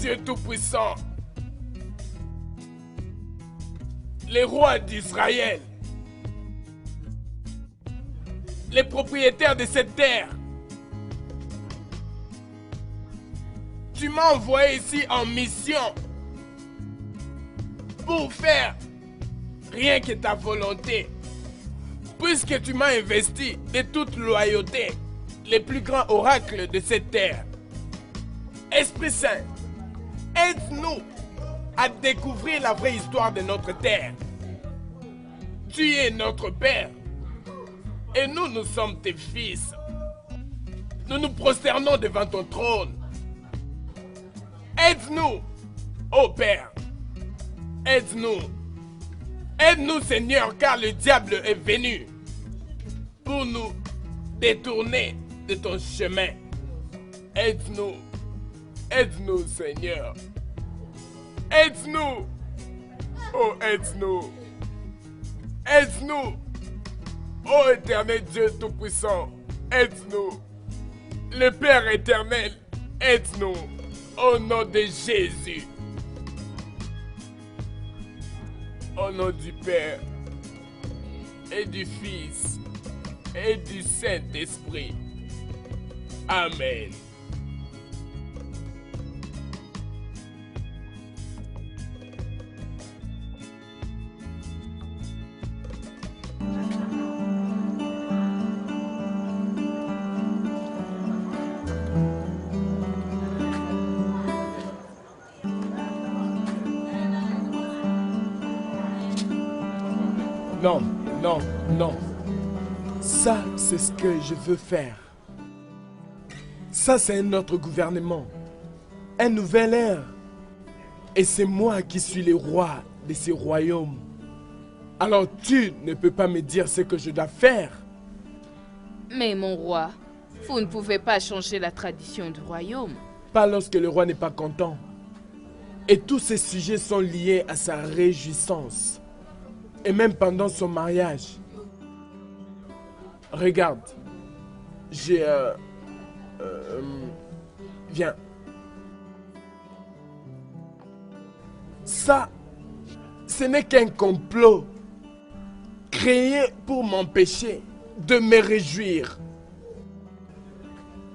Dieu Tout-Puissant, les rois d'Israël, les propriétaires de cette terre, tu m'as envoyé ici en mission pour faire rien que ta volonté, puisque tu m'as investi de toute loyauté, les plus grands oracles de cette terre. Esprit Saint, aide-nous à découvrir la vraie histoire de notre terre. Tu es notre Père et nous sommes tes fils. Nous nous prosternons devant ton trône. Aide-nous, ô Père. Aide-nous. Aide-nous, Seigneur, car le diable est venu pour nous détourner de ton chemin. Aide-nous. Aide-nous, Seigneur. Aide-nous. Oh, aide-nous. Aide-nous. Oh, éternel Dieu Tout-Puissant, aide-nous. Le Père éternel, aide-nous. Au nom de Jésus. Au nom du Père et du Fils et du Saint-Esprit. Amen. Non, non, non. Ça, c'est ce que je veux faire. Ça, c'est un autre gouvernement. Un nouvel ère. Et c'est moi qui suis le roi de ce royaume. Alors tu ne peux pas me dire ce que je dois faire. Mais mon roi, vous ne pouvez pas changer la tradition du royaume. Pas lorsque le roi n'est pas content. Et tous ces sujets sont liés à sa réjouissance. Et même pendant son mariage. Regarde. J'ai... viens. Ça, ce n'est qu'un complot créé pour m'empêcher de me réjouir.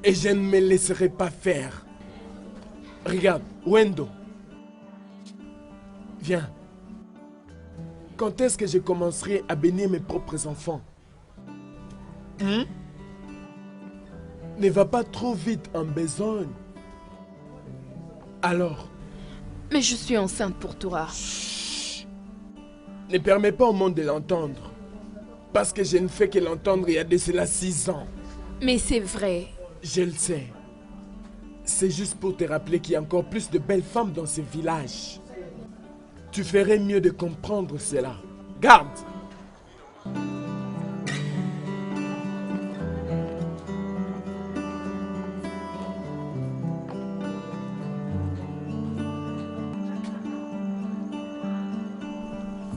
Et je ne me laisserai pas faire. Regarde, Wendo. Viens. Quand est-ce que je commencerai à bénir mes propres enfants? Ne va pas trop vite en besogne. Alors? Mais je suis enceinte pour toi. Chut. Ne permets pas au monde de l'entendre. Parce que je ne fais que l'entendre il y a de cela 6 ans. Mais c'est vrai. Je le sais. C'est juste pour te rappeler qu'il y a encore plus de belles femmes dans ce village. Tu ferais mieux de comprendre cela. Garde!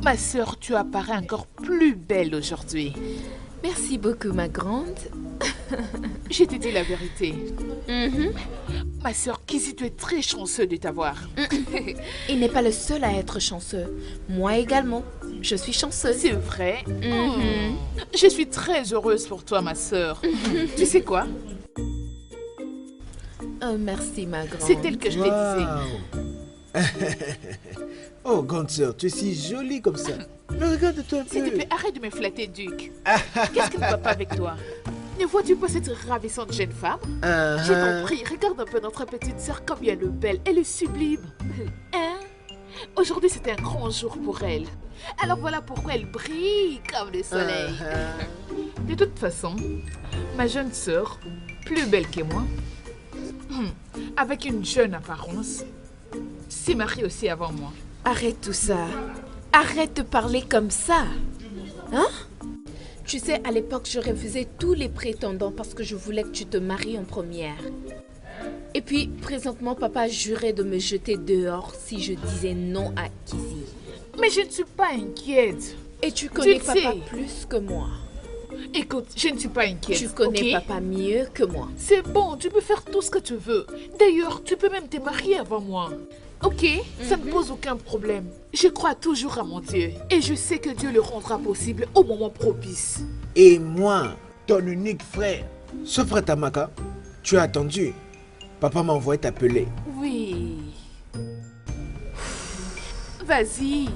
Ma sœur, tu apparais encore plus belle aujourd'hui. Merci beaucoup, ma grande. Je t'ai dit la vérité. Ma sœur Kizzy, tu es très chanceuse de t'avoir. Il n'est pas le seul à être chanceux. Moi également, je suis chanceuse. C'est vrai. Je suis très heureuse pour toi, ma sœur. Tu sais quoi? Oh, merci, ma grande. C'est elle que je te disais. Oh, grande sœur, tu es si jolie comme ça. Mais regarde-toi un peu. S'il te plaît, arrête de me flatter, Duc. Qu'est-ce qui ne va pas avec toi? Ne vois-tu pas cette ravissante jeune femme? Je t'en prie, regarde un peu notre petite sœur, comme elle est belle. Elle est sublime. Hein? Aujourd'hui, c'est un grand jour pour elle. Alors voilà pourquoi elle brille comme le soleil. De toute façon, ma jeune sœur, plus belle que moi, avec une jeune apparence, s'est mariée aussi avant moi. Arrête tout ça. Arrête de parler comme ça. Hein? Tu sais, à l'époque, je refusais tous les prétendants parce que je voulais que tu te maries en première. Et puis, présentement, papa jurait de me jeter dehors si je disais non à Kizzy. Mais je ne suis pas inquiète. Et tu connais Tu papa sais. plus que moi. Écoute, je ne suis pas inquiète. Tu connais ok? papa mieux que moi. C'est bon, tu peux faire tout ce que tu veux. D'ailleurs, tu peux même te marier avant moi. Ok, ça ne pose aucun problème. Je crois toujours à mon Dieu. Et je sais que Dieu le rendra possible au moment propice. Et moi, ton unique frère, ce frère Tamaka, tu as attendu. Papa m'a envoyé t'appeler. Oui. Vas-y.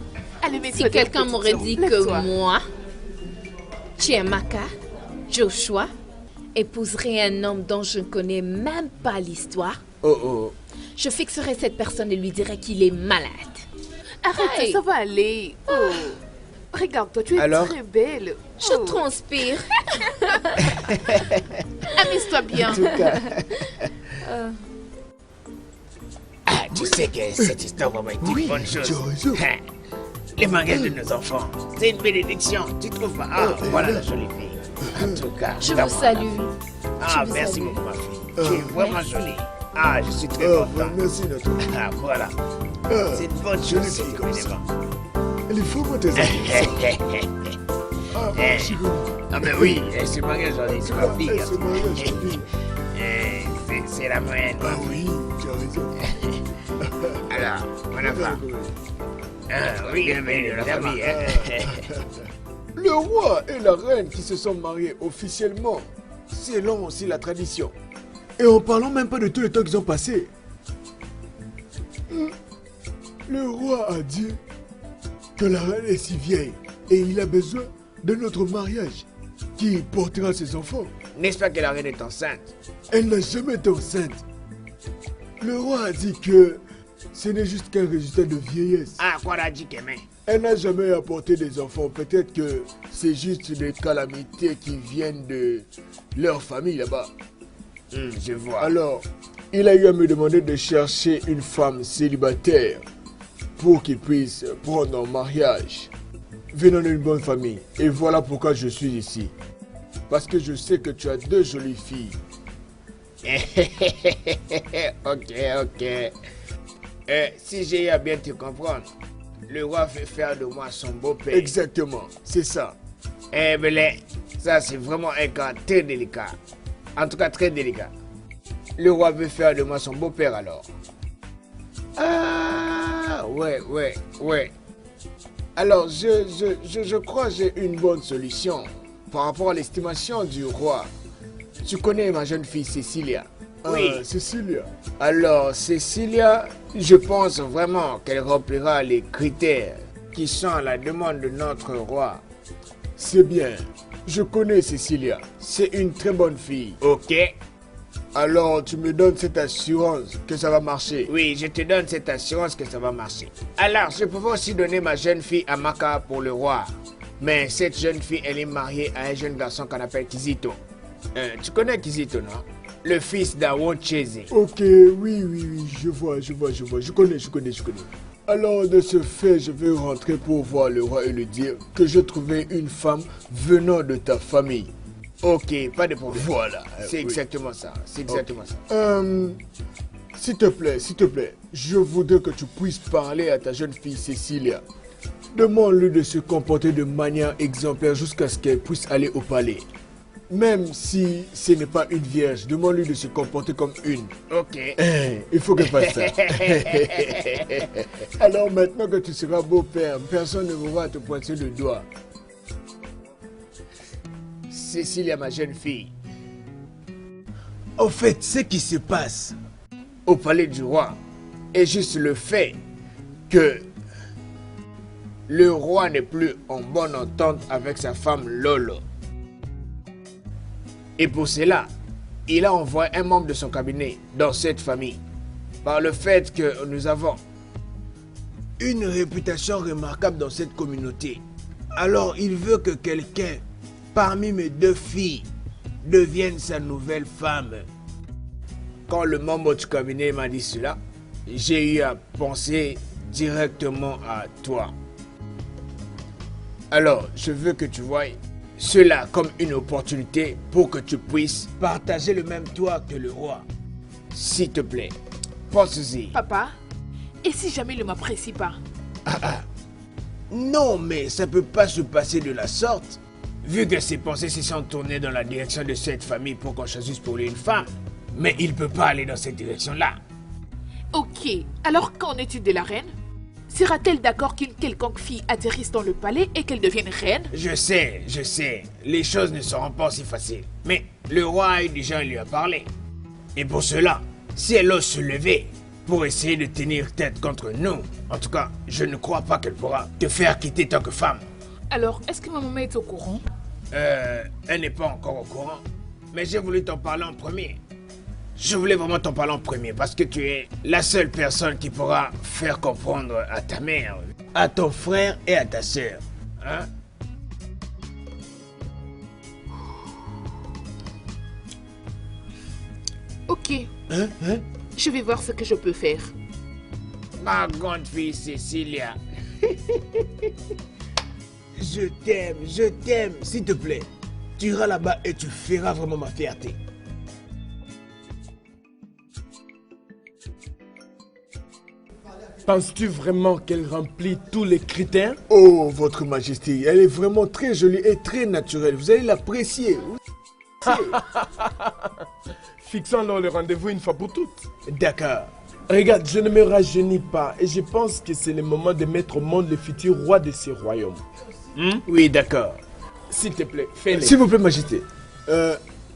Allez, mets-toi. Si quelqu'un m'aurait dit que moi, Chiamaka, Joshua, épouserait un homme dont je ne connais même pas l'histoire, je fixerais cette personne et lui dirais qu'il est malade. Arrête, Hey. ça va aller. Oh. Regarde-toi, tu es Alors? très belle. Je Oh. transpire. Amuse-toi bien. En tout cas, Ah, tu sais que cette histoire va être une bonne chose. tu as raison. Hein, les mariages de nos enfants, c'est une bénédiction, tu trouves pas? Ah, voilà la jolie fille. En tout cas, Je vraiment. vous salue. Ah, je vous merci salue. beaucoup, ma fille. Tu es vraiment jolie. Ah, je suis très content. merci notre. Ah, voilà. C'est une bonne jolie chose, fille cet comme ça. événement. Elle est vraiment très intéressante. Ah, merci beaucoup. Ah, mais oui, elle se marie aujourd'hui, c'est ma fille. Elle se marie aujourd'hui. C'est la moyenne. Ah oui, tu as raison. Alors, mon enfant. Ah, oui, bienvenue dans la famille. Hein. Le roi et la reine qui se sont mariés officiellement, selon aussi la tradition. Et en parlant même pas de tout le temps qu'ils ont passé. Le roi a dit que la reine est si vieille et il a besoin de notre mariage qui portera ses enfants. N'est-ce pas que la reine est enceinte? Elle n'a jamais été enceinte. Le roi a dit que ce n'est juste qu'un résultat de vieillesse. Ah, quoi a dit qu'elle Elle n'a jamais apporté des enfants. Peut-être que c'est juste des calamités qui viennent de leur famille là-bas. Je vois. Alors, il a eu à me demander de chercher une femme célibataire pour qu'il puisse prendre en mariage. Venant d'une bonne famille. Et voilà pourquoi je suis ici. Parce que je sais que tu as deux jolies filles. Ok. Si j'ai eu à bien te comprendre, le roi fait faire de moi son beau-père. Exactement, c'est ça. Eh Belé, ça c'est vraiment un cas très délicat. En tout cas très délicat. Le roi veut faire de moi son beau-père alors. Ah, ouais. Alors, je crois que j'ai une bonne solution par rapport à l'estimation du roi. Tu connais ma jeune fille Cécilia? Oui. Cécilia. Alors, Cécilia, je pense vraiment qu'elle remplira les critères qui sont à la demande de notre roi. C'est bien. Je connais Cécilia. C'est une très bonne fille. Ok. Alors, tu me donnes cette assurance que ça va marcher? Oui, je te donne cette assurance que ça va marcher. Alors, je pouvais aussi donner ma jeune fille Amaka pour le roi. Mais cette jeune fille, elle est mariée à un jeune garçon qu'on appelle Kizito. Tu connais Kizito, non? Le fils d'Awon Cheze. Ok, oui, je vois. Je connais. Alors, de ce fait, je vais rentrer pour voir le roi et lui dire que je trouvais une femme venant de ta famille. Ok, pas de problème. Voilà. C'est oui. exactement ça. C'est exactement ça. S'il te plaît, je voudrais que tu puisses parler à ta jeune fille Cécilia. Demande-lui de se comporter de manière exemplaire jusqu'à ce qu'elle puisse aller au palais. Même si ce n'est pas une vierge, demande-lui de se comporter comme une. Ok. Il faut qu'elle fasse ça. Alors maintenant que tu seras beau-père, personne ne pourra te pointer le doigt. Cécilia, ma jeune fille, Au fait, ce qui se passe, au palais du roi, est juste le fait que le roi n'est plus en bonne entente avec sa femme Lolo. Et pour cela, il a envoyé un membre de son cabinet dans cette famille. Par le fait que nous avons une réputation remarquable dans cette communauté. Alors il veut que quelqu'un parmi mes deux filles devienne sa nouvelle femme. Quand le membre du cabinet m'a dit cela, j'ai eu à penser directement à toi. Alors, je veux que tu voies cela comme une opportunité pour que tu puisses Partager le même toit que le roi. s'il te plaît. Pense-y. Papa, et si jamais il ne m'apprécie pas? Non, mais ça peut pas se passer de la sorte. vu que ses pensées se sont tournées dans la direction de cette famille pour qu'on choisisse pour lui une femme. Mais il peut pas aller dans cette direction-là. Ok, alors qu'en est-il de la reine? Sera-t-elle d'accord qu'une quelconque fille atterrisse dans le palais et qu'elle devienne reine? Je sais. Les choses ne seront pas aussi faciles. Mais le roi déjà lui a parlé. Et pour cela, si elle ose se lever pour essayer de tenir tête contre nous, en tout cas, je ne crois pas qu'elle pourra te faire quitter tant que femme. Alors, est-ce que ma maman est au courant? Elle n'est pas encore au courant. Mais j'ai voulu t'en parler en premier. Je voulais vraiment t'en parler en premier parce que tu es la seule personne qui pourra faire comprendre à ta mère, à ton frère et à ta sœur. Hein? Ok. Hein? Je vais voir ce que je peux faire. Ma grande fille Cécilia. Je t'aime, s'il te plaît. Tu iras là-bas et tu feras vraiment ma fierté. Penses-tu vraiment qu'elle remplit tous les critères? Oh, votre majesté, elle est vraiment très jolie et très naturelle. Vous allez l'apprécier. Fixons alors le rendez-vous une fois pour toutes. D'accord. Regarde, je ne me rajeunis pas et je pense que c'est le moment de mettre au monde le futur roi de ce royaume. Oui, d'accord. S'il te plaît, fais-le. S'il vous plaît, majesté.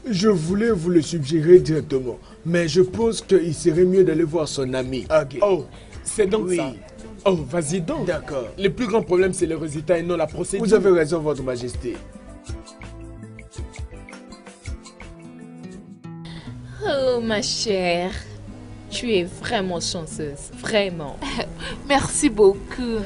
Je voulais vous le suggérer directement, mais je pense qu'il serait mieux d'aller voir son ami. Ok. Oh, c'est donc Oui. ça. Oh, vas-y donc. D'accord. Le plus grand problème, c'est le résultat et non la procédure. Vous avez raison, votre majesté. Oh, ma chère, tu es vraiment chanceuse, vraiment. Merci beaucoup.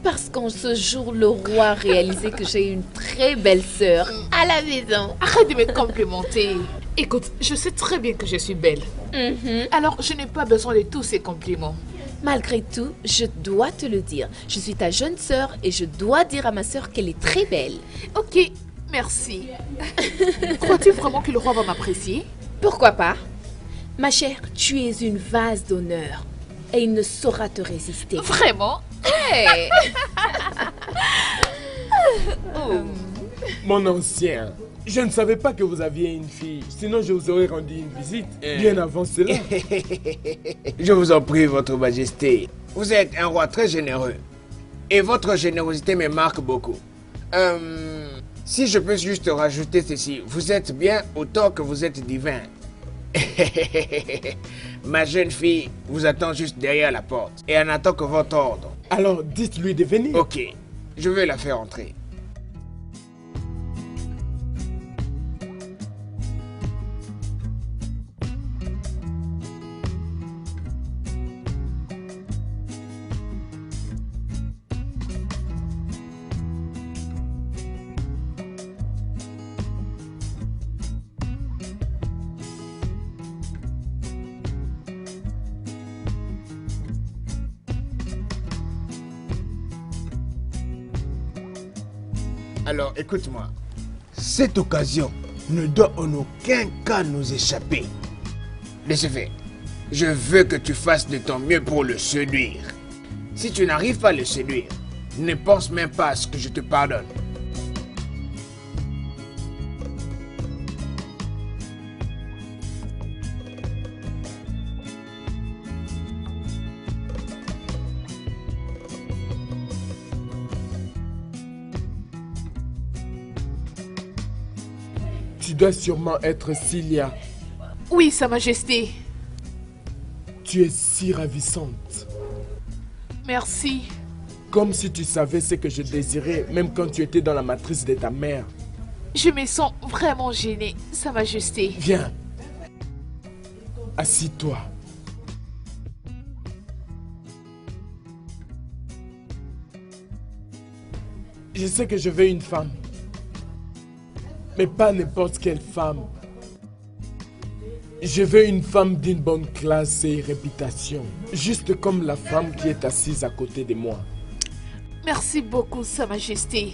Parce qu'en ce jour, le roi a réalisé que j'ai une très belle sœur à la maison. Arrête de me complimenter. Écoute, je sais très bien que je suis belle. Alors, je n'ai pas besoin de tous ces compliments. Malgré tout, je dois te le dire. Je suis ta jeune sœur et je dois dire à ma sœur qu'elle est très belle. Ok, merci. Crois-tu vraiment que le roi va m'apprécier? Pourquoi pas? Ma chère, tu es une vase d'honneur et il ne saura te résister. Vraiment? Hey! Mon ancien, je ne savais pas que vous aviez une fille. Sinon, je vous aurais rendu une visite bien avant cela. Je vous en prie, votre majesté. Vous êtes un roi très généreux. Et votre générosité me marque beaucoup. Si je peux juste rajouter ceci, vous êtes bien autant que vous êtes divin. Ma jeune fille vous attend juste derrière la porte et elle n'attend que votre ordre. Alors, dites-lui de venir. Ok, je vais la faire entrer. Alors, écoute-moi. Cette occasion ne doit en aucun cas nous échapper. De ce fait, je veux que tu fasses de ton mieux pour le séduire. Si tu n'arrives pas à le séduire, ne pense même pas à ce que je te pardonne. Tu dois sûrement être Cilia. Oui, Sa Majesté. Tu es si ravissante. Merci. Comme si tu savais ce que je désirais, même quand tu étais dans la matrice de ta mère. Je me sens vraiment gênée, Sa Majesté. Viens. Assis-toi. Je sais que je veux une femme. Mais pas n'importe quelle femme. Je veux une femme d'une bonne classe et réputation. Juste comme la femme qui est assise à côté de moi. Merci beaucoup, Sa Majesté.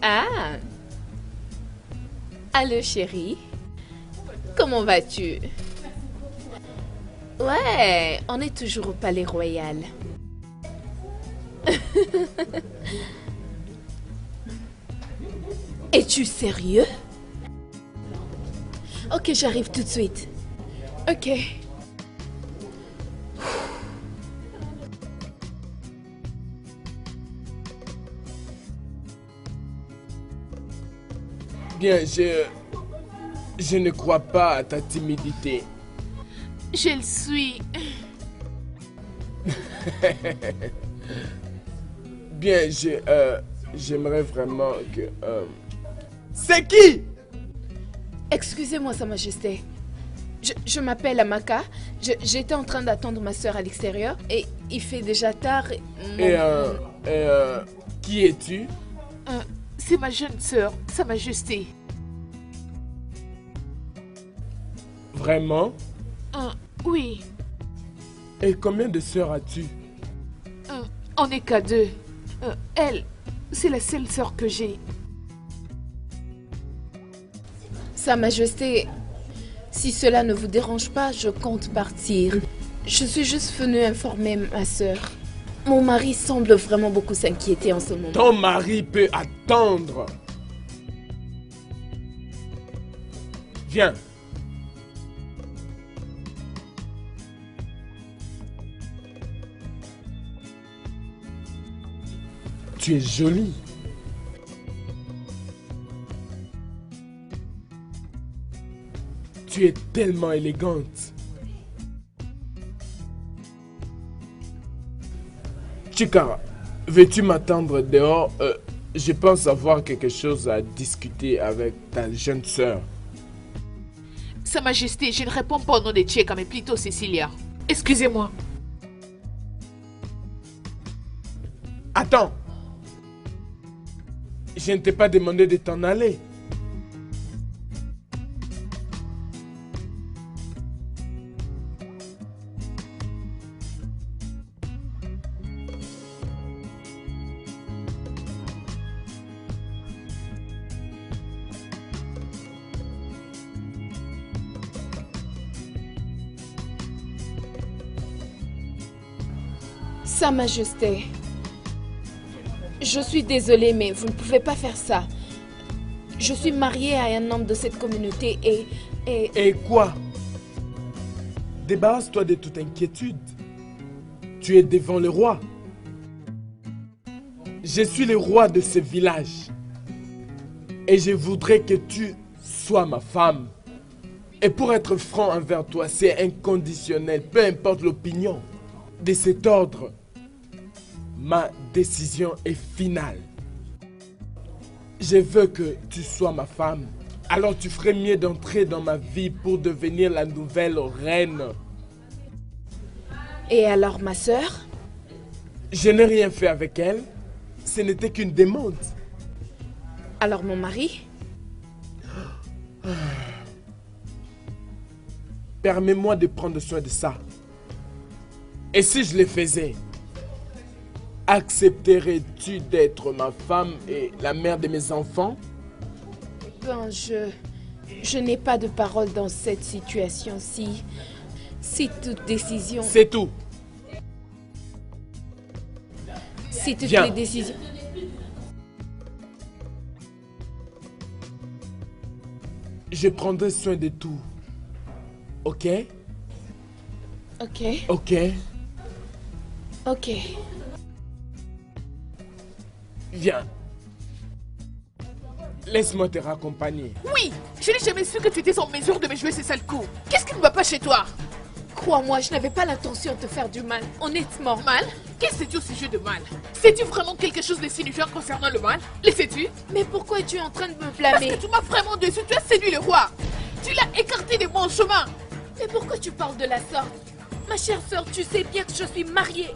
Ah. Allô, chérie. Comment vas-tu? Ouais, on est toujours au Palais Royal. Es-tu sérieux? Ok, j'arrive tout de suite. Ok. Bien, je ne crois pas à ta timidité. Je le suis. Bien, j'aimerais vraiment que... C'est qui? Excusez-moi, Sa Majesté. Je m'appelle Amaka. J'étais en train d'attendre ma soeur à l'extérieur et il fait déjà tard. Qui es-tu? C'est ma jeune sœur, Sa Majesté. Vraiment? Oui. Et combien de sœurs as-tu? On n'est qu'à 2. Elle, c'est la seule sœur que j'ai. Sa Majesté, si cela ne vous dérange pas, je compte partir. Je suis juste venue informer ma sœur. Mon mari semble vraiment beaucoup s'inquiéter en ce moment. Ton mari peut attendre. Viens. Tu es jolie. Tu es tellement élégante. Chikara, veux-tu m'attendre dehors? Je pense avoir quelque chose à discuter avec ta jeune sœur. Sa Majesté, je ne réponds pas au nom de Tcheka, mais plutôt Cecilia. Excusez-moi. Attends. Je ne t'ai pas demandé de t'en aller. Sa Majesté, je suis désolée, mais vous ne pouvez pas faire ça. Je suis mariée à un homme de cette communauté et... Et quoi? Débarrasse-toi de toute inquiétude. Tu es devant le roi. Je suis le roi de ce village. Et je voudrais que tu sois ma femme. Et pour être franc envers toi, c'est inconditionnel, peu importe l'opinion. De cet ordre, ma décision est finale. Je veux que tu sois ma femme. Alors tu ferais mieux d'entrer dans ma vie pour devenir la nouvelle reine. Et alors ma sœur? Je n'ai rien fait avec elle. Ce n'était qu'une demande. Alors mon mari? Permets-moi de prendre soin de ça. Et si je le faisais, accepterais-tu d'être ma femme et la mère de mes enfants? Ben, je n'ai pas de parole dans cette situation-ci. Si toute décision... C'est tout. Si toutes Viens. les décisions... Je prendrai soin de tout. Ok? Ok, Ok. ok. Viens. Laisse-moi te raccompagner. Oui, je n'ai jamais su que tu étais en mesure de me jouer ces sales coups. Qu'est-ce qui ne va pas chez toi? Crois-moi, je n'avais pas l'intention de te faire du mal, honnêtement. Mal? Qu'est-ce que c'est au sujet de mal? Sais-tu vraiment quelque chose de signifiant concernant le mal? Le sais-tu? Mais pourquoi es-tu en train de me Parce blâmer? que tu m'as vraiment déçu, tu as séduit le roi. Tu l'as écarté de mon chemin. Mais pourquoi tu parles de la sorte? Ma chère sœur, tu sais bien que je suis mariée.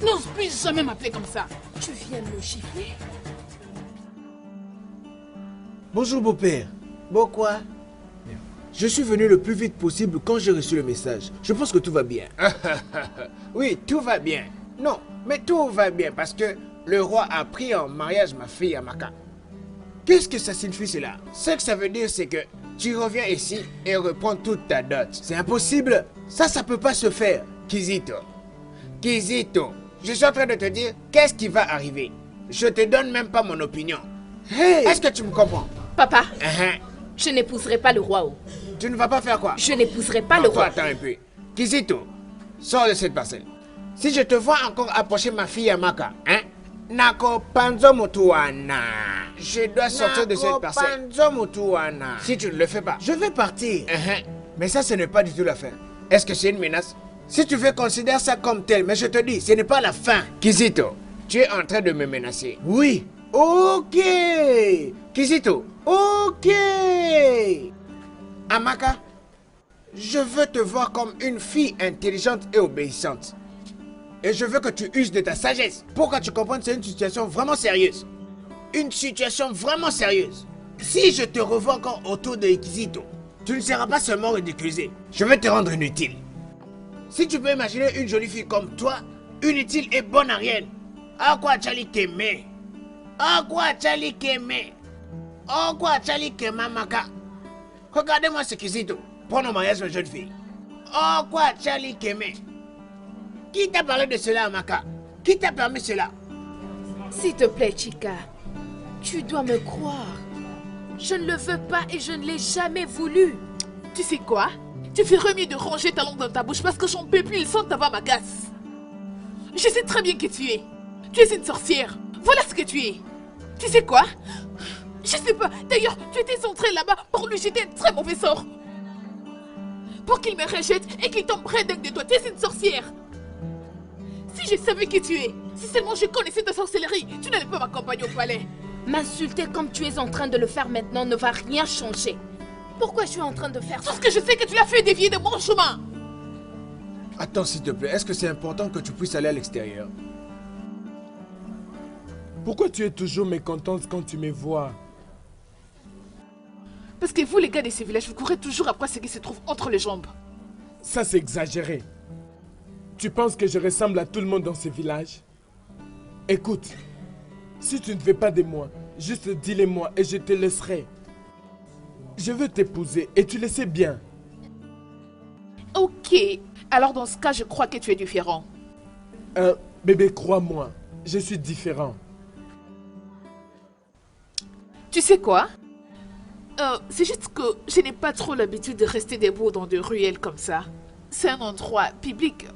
N'ose plus jamais m'appeler comme ça. Tu viens de me gifler? Bonjour beau-père. Bon quoi? Je suis venu le plus vite possible quand j'ai reçu le message. Je pense que tout va bien. Oui, tout va bien. Non, mais tout va bien parce que le roi a pris en mariage ma fille Amaka. Qu'est-ce que ça signifie cela? Ce que ça veut dire, c'est que tu reviens ici et reprends toute ta dot. C'est impossible. Ça peut pas se faire. Kizito. Kizito, je suis en train de te dire qu'est-ce qui va arriver. Je te donne même pas mon opinion. Hey, est-ce que tu me comprends? Papa, je n'épouserai pas le roi. Tu ne vas pas faire quoi? Je n'épouserai pas le roi. Attends un peu. Kizito, sors de cette parcelle. Si je te vois encore approcher ma fille Amaka, Nako Panzo Motuana. Je dois sortir de cette parcelle. Panzo Motuana. Si tu ne le fais pas, je vais partir. Mais ça, ce n'est pas du tout la fin. Est-ce que c'est une menace? Si tu veux considérer ça comme tel, mais je te dis, ce n'est pas la fin. Kizito, tu es en train de me menacer. Oui. Ok. Kizito, ok. Amaka, je veux te voir comme une fille intelligente et obéissante. Et je veux que tu uses de ta sagesse pour que tu comprennes que c'est une situation vraiment sérieuse. Une situation vraiment sérieuse. Si je te revois encore autour de Kizito, tu ne seras pas seulement ridiculisé. Je vais te rendre inutile. Si tu peux imaginer une jolie fille comme toi, inutile et bonne à rien. À quoi Charlie Keme? À quoi Charlie Keme? À quoi Charlie Keme Maka? Regardez-moi ce Kizito. Prends en mariage une jeune fille. À quoi Charlie Keme? Qui t'a parlé de cela, Amaka? Qui t'a permis cela? S'il te plaît, Chika, tu dois me croire. Je ne le veux pas et je ne l'ai jamais voulu. Tu sais quoi? Tu ferais mieux de ranger ta langue dans ta bouche parce que j'en peux plus, le sang de ta voix m'agace. Je sais très bien qui tu es. Tu es une sorcière. Voilà ce que tu es. Tu sais quoi? Je sais pas. D'ailleurs, tu étais entré là-bas pour lui jeter un très mauvais sort. Pour qu'il me rejette et qu'il tombe près de toi. Tu es une sorcière. Si je savais qui tu es, si seulement je connaissais ta sorcellerie, tu n'allais pas m'accompagner au palais. M'insulter comme tu es en train de le faire maintenant ne va rien changer. Pourquoi je suis en train de faire ça? Parce que je sais que tu l'as fait dévier de mon chemin. Attends, s'il te plaît, est-ce que c'est important que tu puisses aller à l'extérieur? Pourquoi tu es toujours mécontente quand tu me vois? Parce que vous, les gars de ces villages, vous courez toujours après ce qui se trouve entre les jambes. Ça, c'est exagéré. Tu penses que je ressemble à tout le monde dans ce village? Écoute, si tu ne veux pas de moi, juste dis-le-moi et je te laisserai. Je veux t'épouser et tu le sais bien. Ok, alors dans ce cas, je crois que tu es différent. Bébé, crois-moi, je suis différent. Tu sais quoi? C'est juste que je n'ai pas trop l'habitude de rester debout dans des ruelles comme ça. C'est un endroit public.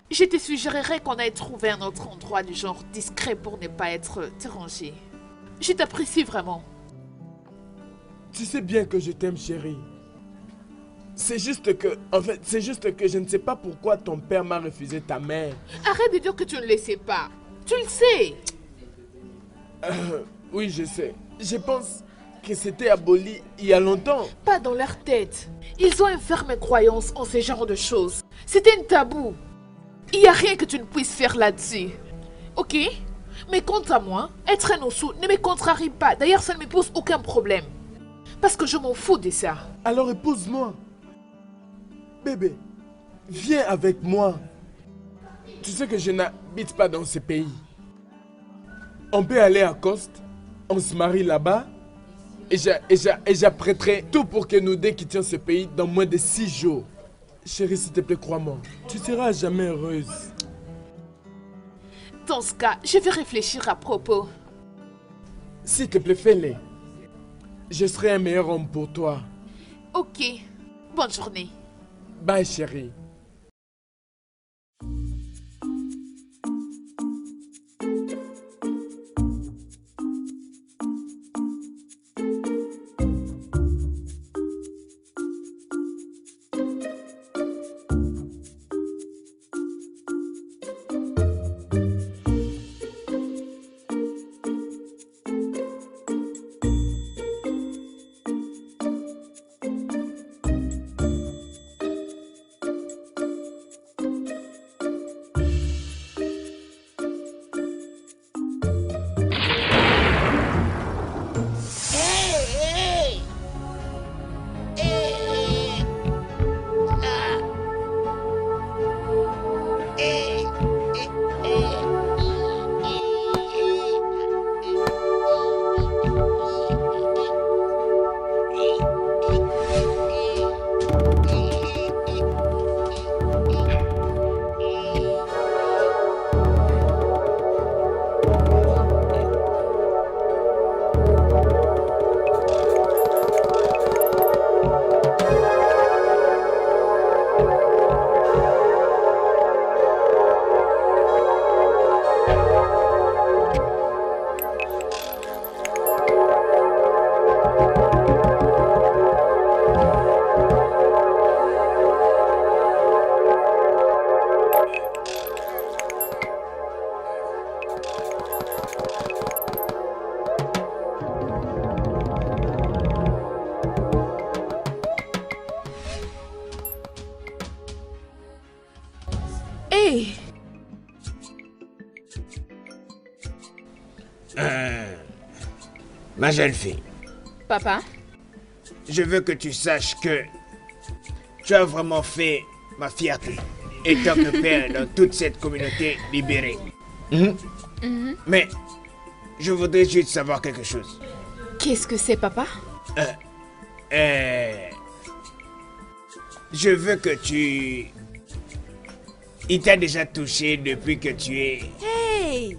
Je te suggérerais qu'on aille trouver un autre endroit du genre discret pour ne pas être dérangé. Je t'apprécie vraiment. Tu sais bien que je t'aime, chérie. C'est juste que, c'est juste que je ne sais pas pourquoi ton père m'a refusé ta mère. Arrête de dire que tu ne le sais pas. Tu le sais. Oui, je sais. Je pense que c'était aboli il y a longtemps. Pas dans leur tête. Ils ont une ferme croyance en ce genre de choses. C'était un tabou. Il n'y a rien que tu ne puisses faire là-dessus. Ok? Mais quant à moi, être un ossou ne me contrarie pas. D'ailleurs, ça ne me pose aucun problème. Parce que je m'en fous de ça. Alors épouse-moi. Bébé, viens avec moi. Tu sais que je n'habite pas dans ce pays. On peut aller à Coste, on se marie là-bas et j'apprêterai tout pour que nous deux quittions ce pays dans moins de 6 jours. Chérie, s'il te plaît, crois-moi, tu seras jamais heureuse. Dans ce cas, je vais réfléchir à propos. S'il te plaît, fais-le. Je serai un meilleur homme pour toi. Ok, bonne journée. Bye, chérie. Ma jeune fille, Papa? je veux que tu saches que tu as vraiment fait ma fierté, étant que père dans toute cette communauté libérée. Mais je voudrais juste savoir quelque chose. Qu'est-ce que c'est, papa? Je veux que tu... Il t'a déjà touché depuis que tu es... Hey!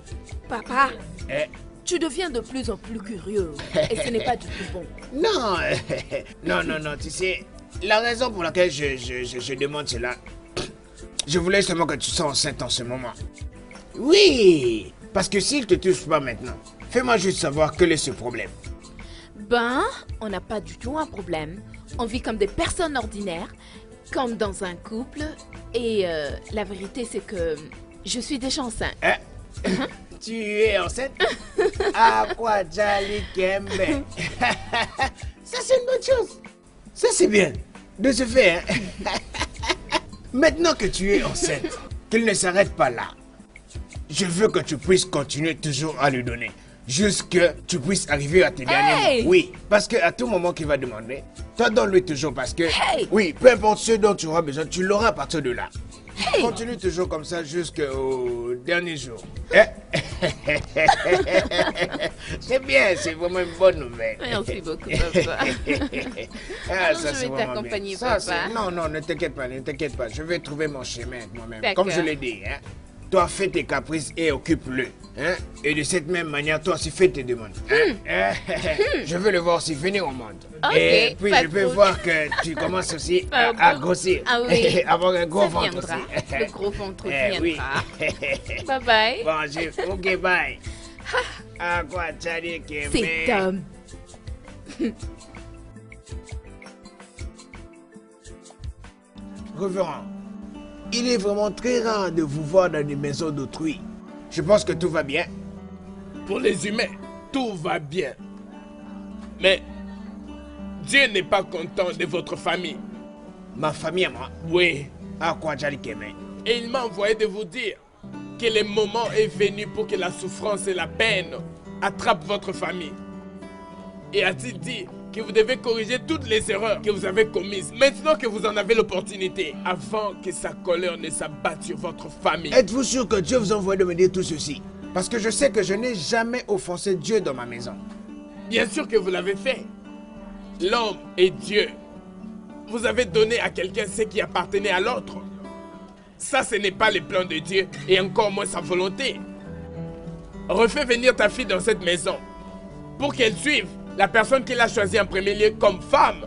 Papa, Eh, tu deviens de plus en plus curieux. Et ce n'est pas du tout bon. non, non, tu sais, la raison pour laquelle je demande cela, je voulais seulement que tu sois enceinte en ce moment. Oui, parce que s'il te touche pas maintenant, fais-moi juste savoir quel est ce problème. Ben, on n'a pas du tout un problème. On vit comme des personnes ordinaires, comme dans un couple. Et la vérité, c'est que je suis déjà enceinte. Tu es enceinte? À quoi Jali Kembe? Ça, c'est une bonne chose. Ça, c'est bien. De ce fait, hein. Maintenant que tu es enceinte, qu'il ne s'arrête pas là. Je veux que tu puisses continuer toujours à lui donner. Jusque tu puisses arriver à tes derniers mots. Oui, parce qu'à tout moment qu'il va demander, toi donne-lui toujours parce que... Oui, peu importe ce dont tu auras besoin, tu l'auras à partir de là. Continue toujours comme ça jusqu'au dernier jour. C'est bien, c'est vraiment une bonne nouvelle. Merci beaucoup, papa. Alors, ça, je vais t'accompagner, papa. Non, ne t'inquiète pas. Je vais trouver mon chemin moi-même. D'accord. Comme je l'ai dit, hein. Toi, fais tes caprices et occupe-le. Hein? Et de cette même manière, toi aussi, fais tes demandes. Hein? Je veux le voir aussi venir au monde. Ok, Et puis, pas je de peux faute. voir que tu commences aussi à grossir. Ah oui. Avoir un gros Ça ventre viendra. aussi. Le gros ventre Oui. viendra. Bye bye. Bon, ok, bye. À quoi, Charlie, C'est Tom. Révérend, il est vraiment très rare de vous voir dans des maisons d'autrui. Je pense que tout va bien. Pour les humains, tout va bien. Mais Dieu n'est pas content de votre famille. Ma famille à moi. Oui. À quoi, Charlie Kembe? Et il m'a envoyé de vous dire que le moment est venu pour que la souffrance et la peine attrapent votre famille. Et a-t-il dit que vous devez corriger toutes les erreurs que vous avez commises maintenant que vous en avez l'opportunité, avant que sa colère ne s'abatte sur votre famille. Êtes-vous sûr que Dieu vous a envoyé de me dire tout ceci? Parce que je sais que je n'ai jamais offensé Dieu dans ma maison. Bien sûr que vous l'avez fait. L'homme et Dieu. Vous avez donné à quelqu'un ce qui appartenait à l'autre. Ça, ce n'est pas le plan de Dieu et encore moins sa volonté. Refais venir ta fille dans cette maison pour qu'elle suive la personne qu'il a choisie en premier lieu comme femme.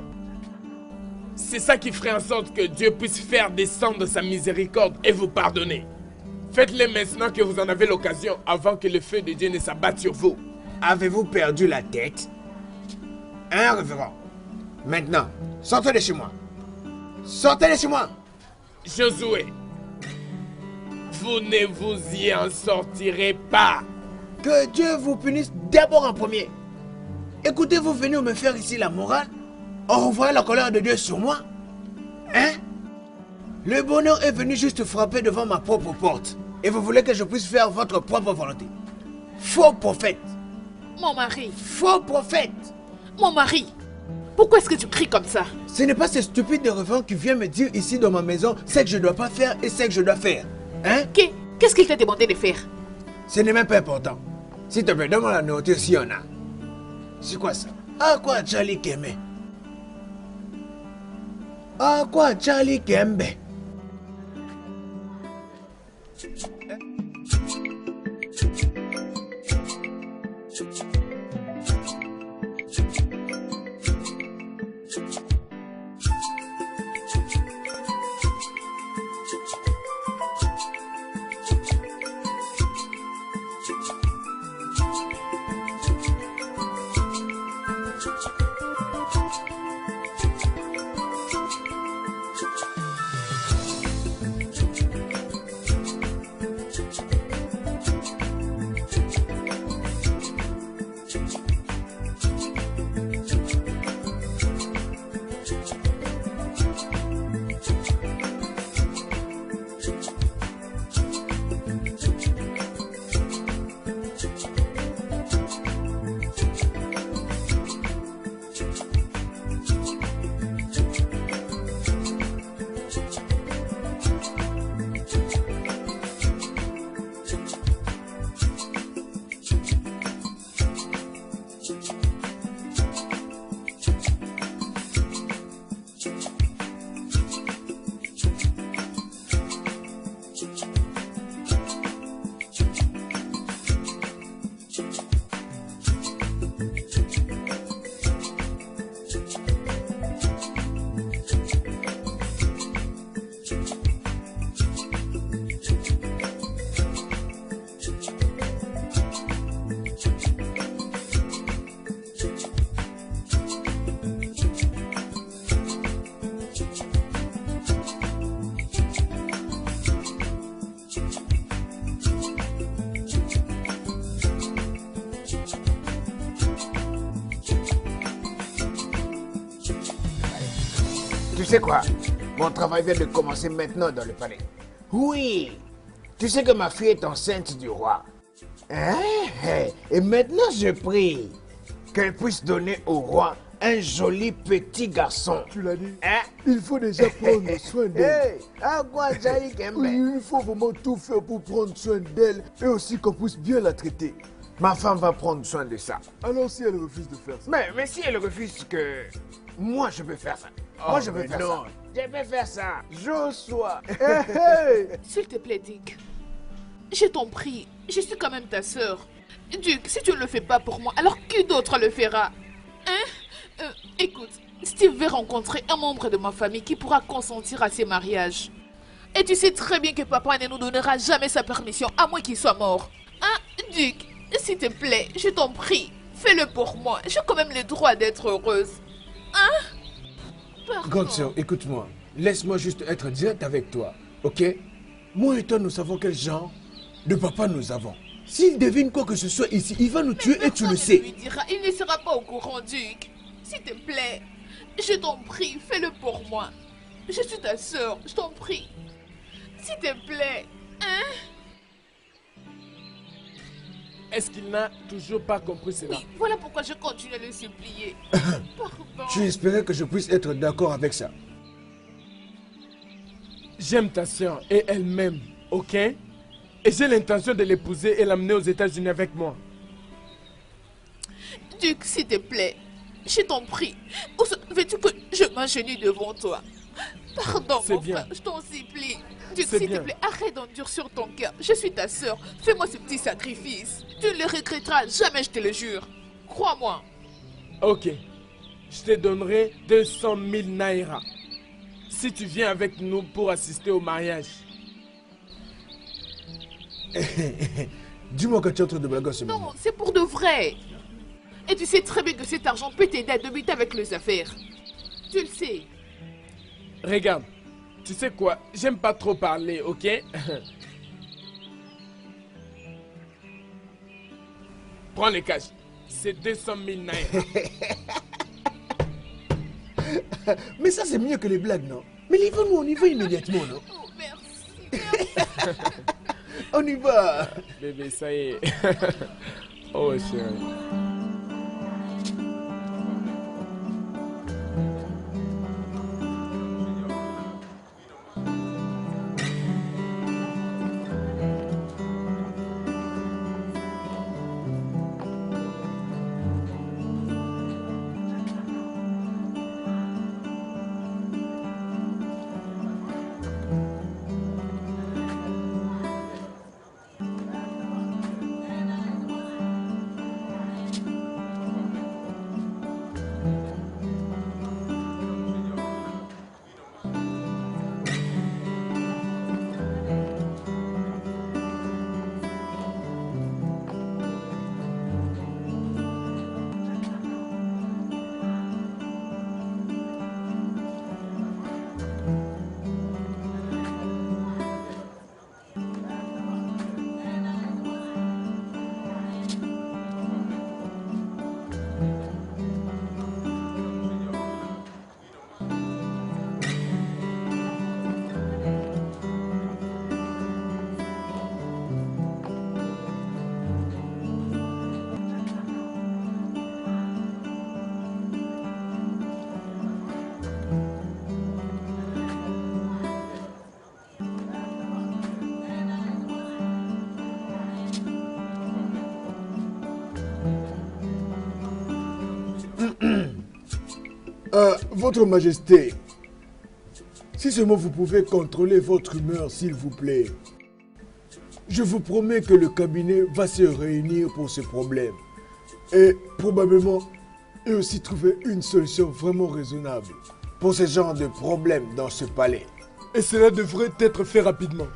C'est ça qui ferait en sorte que Dieu puisse faire descendre sa miséricorde et vous pardonner. Faites-le maintenant que vous en avez l'occasion, avant que le feu de Dieu ne s'abatte sur vous. Avez-vous perdu la tête? Hein, révérend? Maintenant, sortez de chez moi. Sortez de chez moi. Josué, vous ne vous y en sortirez pas. Que Dieu vous punisse d'abord en premier. Écoutez-vous venir me faire ici la morale en renvoyant la colère de Dieu sur moi? Hein? Le bonheur est venu juste frapper devant ma propre porte. Et vous voulez que je puisse faire votre propre volonté? Faux prophète! Mon mari, Faux prophète! mon mari, pourquoi est-ce que tu cries comme ça? Ce n'est pas ce stupide révérend qui vient me dire ici dans ma maison ce que je ne dois pas faire et ce que je dois faire. Hein? Qu'est-ce qu'il t'a demandé de faire? Ce n'est même pas important. S'il te plaît, donne-moi la nourriture s'il y en a. C'est quoi ça? À quoi Charlie Kembe? À quoi Charlie Kembe? Tu sais quoi? Mon travail vient de commencer maintenant dans le palais. Oui, tu sais que ma fille est enceinte du roi. Hein? Et maintenant je prie qu'elle puisse donner au roi un joli petit garçon. Tu l'as dit? Hein? Il faut déjà prendre soin d'elle. Il Il faut vraiment tout faire pour prendre soin d'elle et aussi qu'on puisse bien la traiter. Ma femme va prendre soin de ça. Alors si elle refuse de faire ça? Mais si elle refuse que... Moi je peux faire ça. Moi je peux faire ça. Je peux faire ça. Joshua. S'il te plaît, Dick. Je t'en prie, je suis quand même ta sœur. Duc, si tu ne le fais pas pour moi, alors qui d'autre le fera? Hein? Écoute, Steve veut rencontrer un membre de ma famille qui pourra consentir à ces mariages. Et tu sais très bien que papa ne nous donnera jamais sa permission, à moins qu'il soit mort. Hein, Duc, s'il te plaît, je t'en prie, fais-le pour moi. J'ai quand même le droit d'être heureuse. Hein? Pardon. Grande sœur, écoute-moi. Laisse-moi juste être direct avec toi, ok? Moi et toi, nous savons quel genre de papa nous avons. S'il devine quoi que ce soit ici, il va nous tuer et tu le sais. Lui dira, il ne sera pas au courant, Duc. S'il te plaît, je t'en prie, fais-le pour moi. Je suis ta sœur, je t'en prie. S'il te plaît, hein? Est-ce qu'il n'a toujours pas compris cela? Oui, voilà pourquoi je continue à le supplier. Pardon. Tu espérais que je puisse être d'accord avec ça. J'aime ta sœur et elle m'aime, ok? Et j'ai l'intention de l'épouser et l'amener aux États-Unis avec moi. Duc, s'il te plaît, je t'en prie. Où veux-tu que je m'agenouille devant toi? Pardon, C'est mon bien. frère, je t'en supplie. Duc, C'est s'il te bien. plaît, arrête d'endurcir ton cœur. Je suis ta sœur. Fais-moi ce petit sacrifice. Tu ne le regretteras jamais, je te le jure. Crois-moi. Ok. Je te donnerai 200 000 naira. Si tu viens avec nous pour assister au mariage. Dis-moi que tu es en train de blaguer en ce moment. Non, c'est pour de vrai. Et tu sais très bien que cet argent peut t'aider à débuter avec les affaires. Tu le sais. Regarde. Tu sais quoi? J'aime pas trop parler, ok? Prends les cash. C'est 200 000 naira. Mais ça, c'est mieux que les blagues, non? Mais livre-nous, on y va immédiatement, non? Oh, merci. On y va. Bébé, ça y est. Oh, chérie. Votre Majesté, si seulement vous pouvez contrôler votre humeur, s'il vous plaît. Je vous promets que le cabinet va se réunir pour ce problème. Et probablement, et aussi trouver une solution vraiment raisonnable pour ce genre de problème dans ce palais. Et cela devrait être fait rapidement.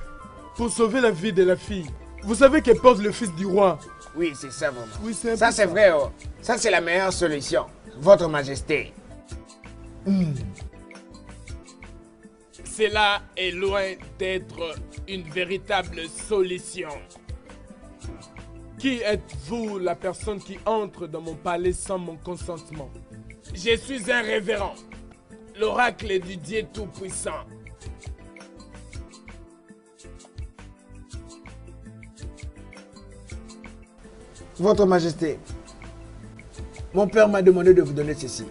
Pour sauver la vie de la fille. Vous savez qu'elle porte le fils du roi. Oui, c'est ça vraiment. Oui, c'est un Ça peu c'est vrai, oh. Ça c'est la meilleure solution. Votre Majesté. Cela est loin d'être une véritable solution. Qui êtes-vous, la personne qui entre dans mon palais sans mon consentement? Je suis un révérend. l'oracle du Dieu Tout-Puissant. Votre Majesté, mon père m'a demandé de vous donner ceci.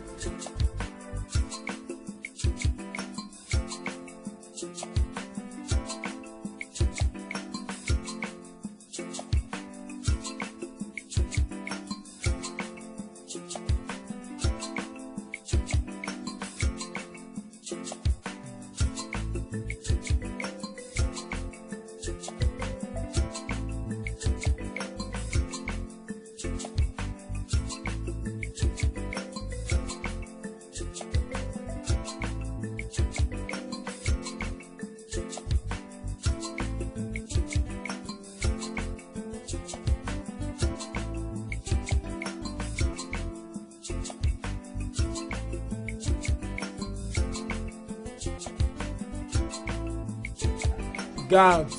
Garde,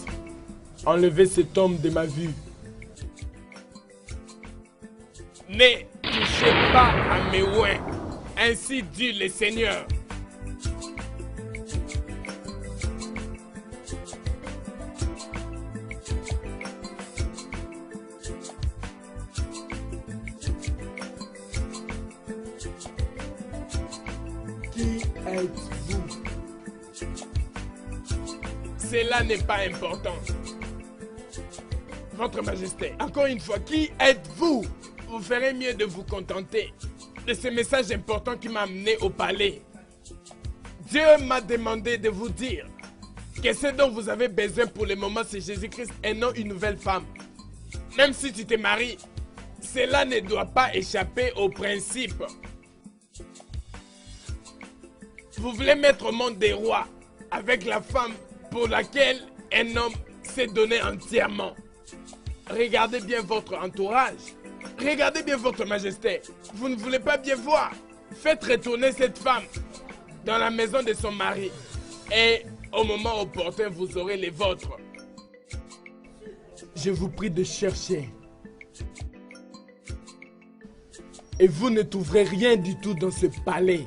enlevez cet homme de ma vue. Ne touchez pas à mes ouins, ainsi dit le Seigneur. Qui êtes-vous? Cela n'est pas important. Votre Majesté, encore une fois, qui êtes-vous? Vous ferez mieux de vous contenter de ce message important qui m'a amené au palais. Dieu m'a demandé de vous dire que ce dont vous avez besoin pour le moment, c'est Jésus-Christ et non une nouvelle femme. Même si tu te maries, cela ne doit pas échapper au principe. Vous voulez mettre au monde des rois avec la femme pour laquelle un homme s'est donné entièrement. Regardez bien votre entourage. Regardez bien votre Majesté. Vous ne voulez pas bien voir. Faites retourner cette femme dans la maison de son mari. Et au moment opportun, vous aurez les vôtres. Je vous prie de chercher. Et vous ne trouverez rien du tout dans ce palais.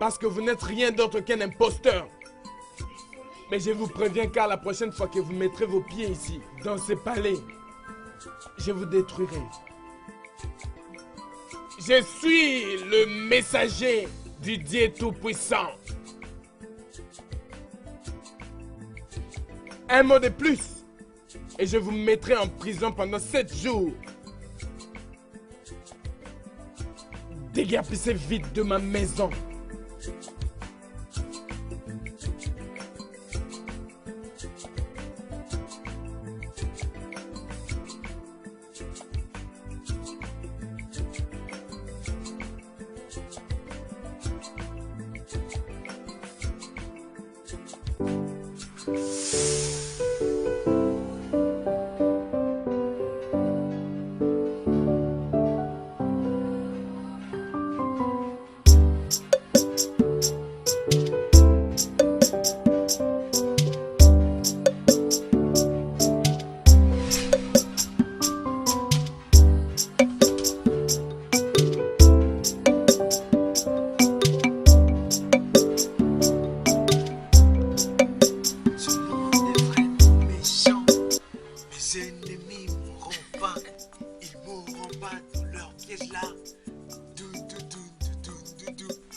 Parce que vous n'êtes rien d'autre qu'un imposteur. Mais je vous préviens car la prochaine fois que vous mettrez vos pieds ici, dans ce palais, je vous détruirai. Je suis le messager du Dieu Tout-Puissant. Un mot de plus, et je vous mettrai en prison pendant 7 jours. Déguerpissez vite de ma maison.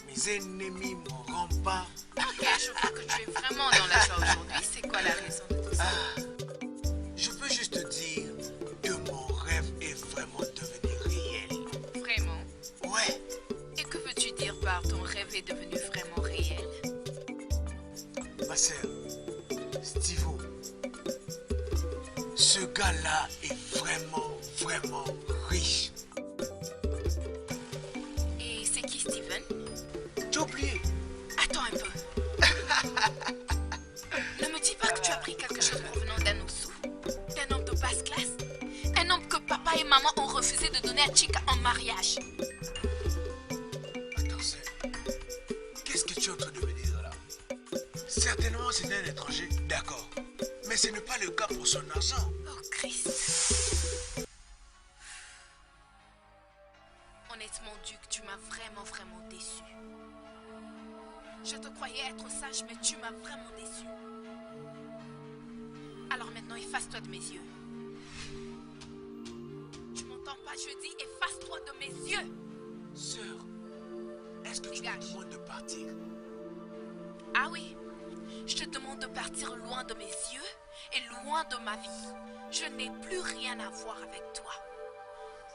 Mes ennemis m'auront pas. Ok, je vois que tu es vraiment dans la joie aujourd'hui. C'est quoi la raison de tout ça? Je peux juste te dire que mon rêve est vraiment devenu réel. Vraiment? Ouais. Et que veux-tu dire par ton rêve est devenu vraiment réel? Ma sœur, Steve-O, ce gars-là est vraiment riche. Et c'est qui Steven? Tu as oublié? Attends un peu. Ne me dis pas que tu as pris quelque chose provenant d'un Ossou, d'un homme de basse classe, un homme que papa et maman ont refusé de donner à Chica en mariage. Attends, sœur, qu'est-ce que tu es en train de me dire là? Certainement c'est un étranger, d'accord. Mais ce n'est pas le cas pour son argent. Oh Christ. Honnêtement, Duc, tu m'as vraiment déçu. Je te croyais être sage, mais tu m'as vraiment déçu. Alors maintenant, efface-toi de mes yeux. Tu m'entends pas? Je dis efface-toi de mes yeux. Sœur, est-ce que tu me demandes de partir? Ah oui, je te demande de partir loin de mes yeux et loin de ma vie. Je n'ai plus rien à voir avec toi.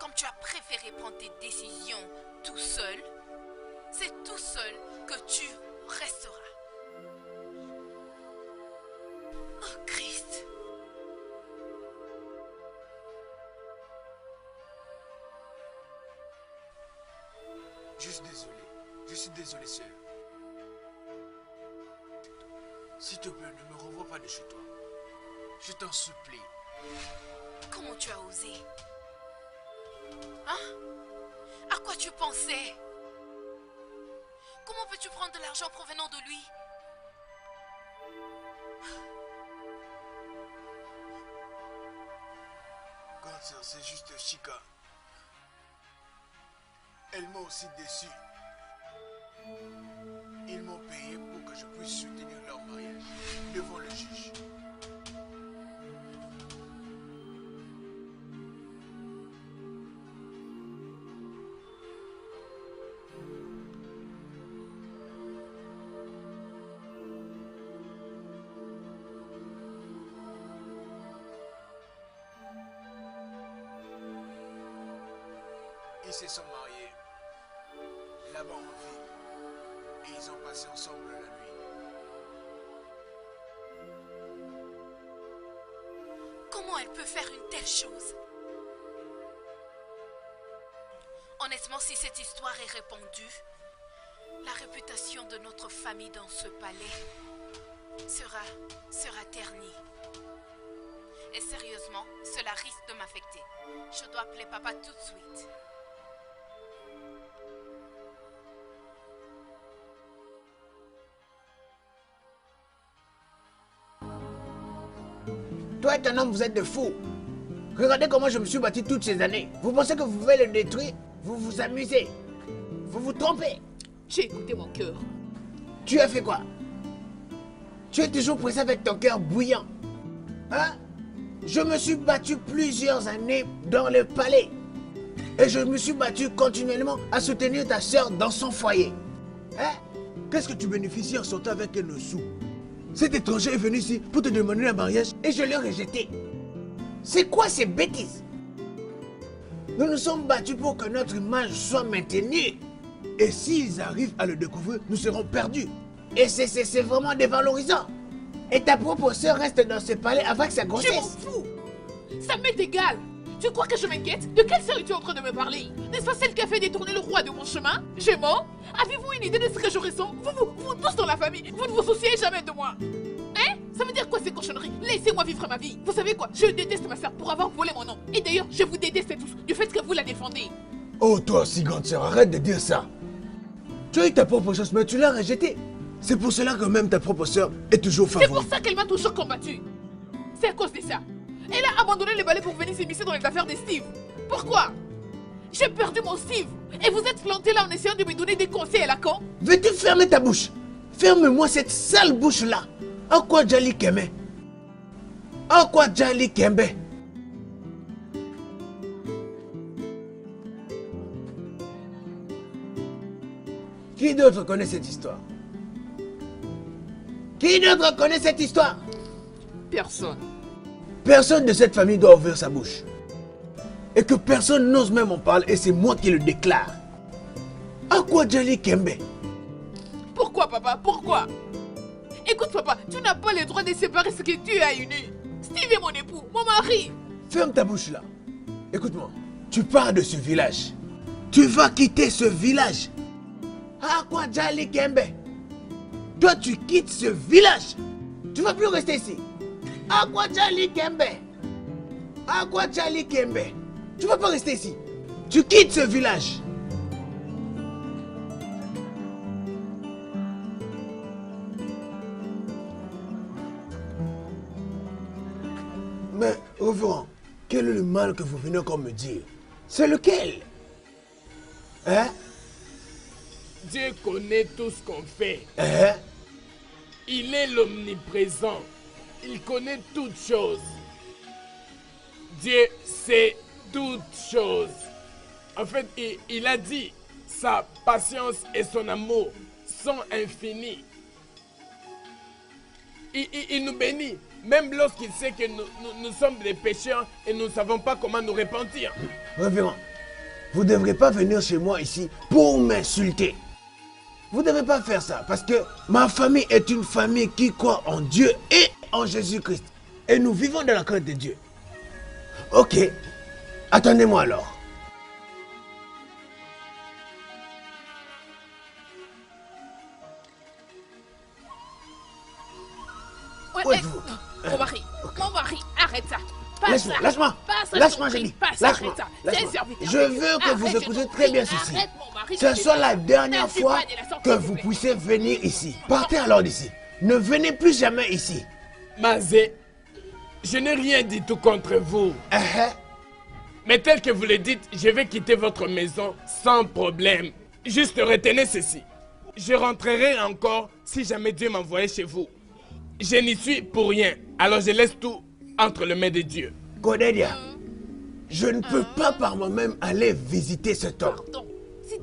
Comme tu as préféré prendre tes décisions tout seul, c'est tout seul que tu resteras. Oh Christ. Je suis désolé. Je suis désolé, sœur. S'il te plaît, ne me renvoie pas de chez toi. Je t'en supplie. Comment tu as osé? Hein? À quoi tu pensais? Comment peux-tu prendre de l'argent provenant de lui? Grande sœur, c'est juste Chica. Elle m'a aussi déçu. Ils m'ont payé pour que je puisse soutenir leur mariage devant le juge. Ils se sont mariés là-bas en ville et ils ont passé ensemble la nuit. Comment elle peut faire une telle chose? Honnêtement, si cette histoire est répandue, la réputation de notre famille dans ce palais sera ternie. Et sérieusement, cela risque de m'affecter. Je dois appeler papa tout de suite. Toi et ton homme, vous êtes de fous. Regardez comment je me suis battu toutes ces années. Vous pensez que vous pouvez le détruire? Vous vous amusez. Vous vous trompez. J'ai écouté mon cœur. Tu as fait quoi? Tu es toujours pressé avec ton cœur bouillant. Hein? Je me suis battu plusieurs années dans le palais. Et je me suis battu continuellement à soutenir ta soeur dans son foyer. Hein? Qu'est-ce que tu bénéficies en sortant avec nos sous? Cet étranger est venu ici pour te demander un mariage. Et je l'ai rejeté. C'est quoi ces bêtises? Nous nous sommes battus pour que notre image soit maintenue. Et s'ils arrivent à le découvrir, nous serons perdus. Et c'est vraiment dévalorisant. Et ta propre soeur reste dans ce palais avec sa Je grossesse. m'en fous. Ça m'est égal. Tu crois que je m'inquiète? De quelle sœur es-tu en train de me parler? N'est-ce pas celle qui a fait détourner le roi de mon chemin? J'ai mort? Avez-vous une idée de ce que je ressens? Vous tous dans la famille, vous ne vous souciez jamais de moi. Hein? Ça veut dire quoi ces cochonneries? Laissez-moi vivre ma vie. Vous savez quoi? Je déteste ma sœur pour avoir volé mon nom. Et d'ailleurs, je vous déteste tous du fait que vous la défendez. Oh toi aussi, grande sœur, arrête de dire ça. Tu as eu ta propre chance, mais tu l'as rejetée. C'est pour cela que même ta propre sœur est toujours C'est favorite. pour ça qu'elle m'a toujours combattu. C'est à cause de ça. Elle a abandonné le balai pour venir s'immiscer dans les affaires de Steve. Pourquoi? J'ai perdu mon Steve. Et vous êtes planté là en essayant de me donner des conseils à la con? Veux-tu fermer ta bouche? Ferme-moi cette sale bouche-là. En quoi Jali Kembe? En quoi Jali Kembe? Qui d'autre connaît cette histoire? Qui d'autre connaît cette histoire? Personne. Personne de cette famille doit ouvrir sa bouche. Et que personne n'ose même en parler, et c'est moi qui le déclare. À quoi Jali Kembe? Pourquoi, papa? Pourquoi? Écoute, papa, tu n'as pas le droit de séparer ce que tu as uni. Steve est mon époux, mon mari. Ferme ta bouche là. Écoute-moi, tu pars de ce village. Tu vas quitter ce village. À quoi Jali Kembe? Toi, tu quittes ce village. Tu ne vas plus rester ici. À quoi Jali Kembe? À quoi Jali Kembe? Tu ne vas pas rester ici. Tu quittes ce village. Mais, revenons. Quel est le mal que vous venez encore me dire? C'est lequel? Hein? Dieu connaît tout ce qu'on fait. Il est l'omniprésent. Il connaît toutes choses. Dieu sait toutes choses. En fait, il a dit, sa patience et son amour sont infinis. Il nous bénit, même lorsqu'il sait que nous sommes des pécheurs et nous ne savons pas comment nous repentir. Révérend, vous ne devrez pas venir chez moi ici pour m'insulter. Vous ne devez pas faire ça parce que ma famille est une famille qui croit en Dieu et en Jésus-Christ. Et nous vivons dans la crainte de Dieu. Ok, attendez-moi alors. Où êtes-vous? Mon mari, arrête ça. Laisse-moi, lâche-moi, j'ai dit. Lâche-moi. Je veux que vous écoutez très bien ceci. Ce soit la dernière fois que vous puissiez venir ici. Partez alors d'ici. Ne venez plus jamais ici. Mazé, je n'ai rien dit tout contre vous. Mais tel que vous le dites, je vais quitter votre maison sans problème. Juste retenez ceci. Je rentrerai encore si jamais Dieu m'envoyait chez vous. Je n'y suis pour rien, alors je laisse tout entre les mains de Dieu. Cornelia, je ne peux pas par moi-même aller visiter cet homme.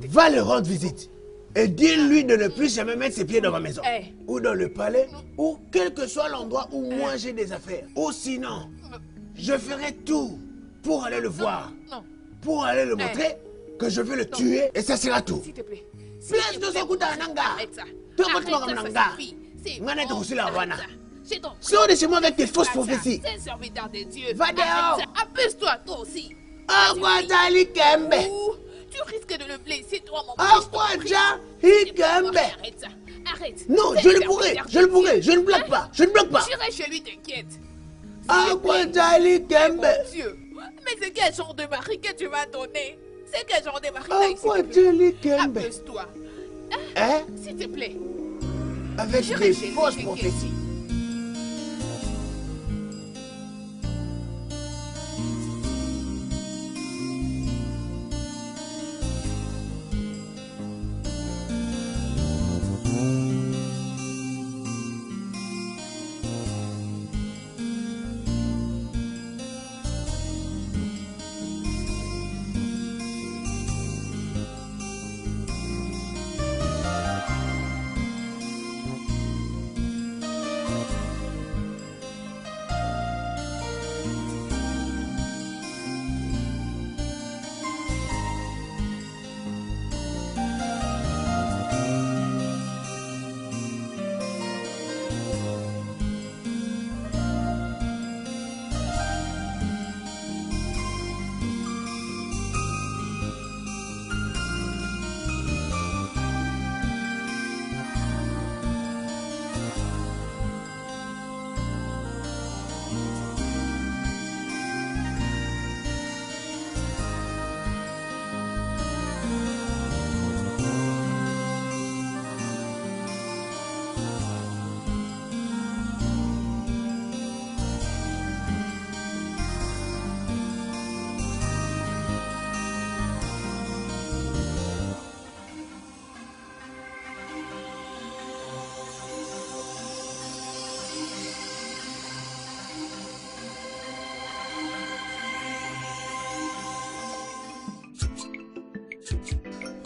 Va le rendre visite et dis-lui de ne plus jamais mettre ses pieds dans ma maison. Ou dans le palais, ou quel que soit l'endroit où moi j'ai des affaires. Ou sinon, je ferai tout pour aller le voir, pour aller le montrer que je veux le tuer et ça sera tout. S'il te plaît. Place de son coup Arrête ça. Sors de chez moi avec tes fausses prophéties. C'est un serviteur de Dieu. Va dehors. Apaise-toi, toi aussi. Aguadali Kembe. Tu risques de le blesser, toi, mon Aguadja Kembe. Arrête ça. Arrête. Non, je le pourrai. Je ne bloque pas. Je ne bloque pas. J'irai chez lui, t'inquiète. Aguadali Kembe. Dieu. Mais c'est quel genre de mari que tu vas donner? C'est quel genre de mari là ici? Aguadali Kembe. Apaise-toi. S'il te plaît. Avec des fausses prophéties.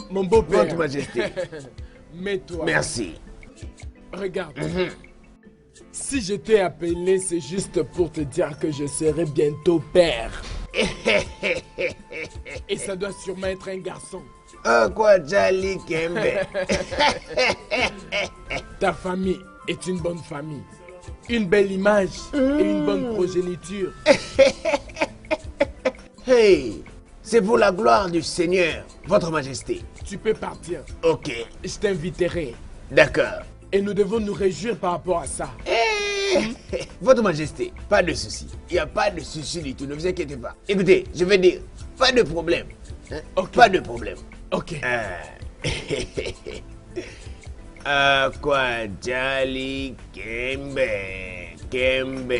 Mon beau-père. Votre Majesté. Mets-toi. Merci. Regarde. Si je t'ai appelé, c'est juste pour te dire que je serai bientôt père. Et ça doit sûrement être un garçon. Aguadali Kembe. Ta famille est une bonne famille. Une belle image et une bonne progéniture. Hey, c'est pour la gloire du Seigneur, Votre Majesté. Tu peux partir. Ok. Je t'inviterai. D'accord. Et nous devons nous réjouir par rapport à ça. Votre Majesté, pas de souci. Il n'y a pas de souci du tout, ne vous inquiétez pas. Écoutez, je vais dire, pas de problème. Hein? Okay. Pas de problème. Ok. Aguadali Kembe. Kembe.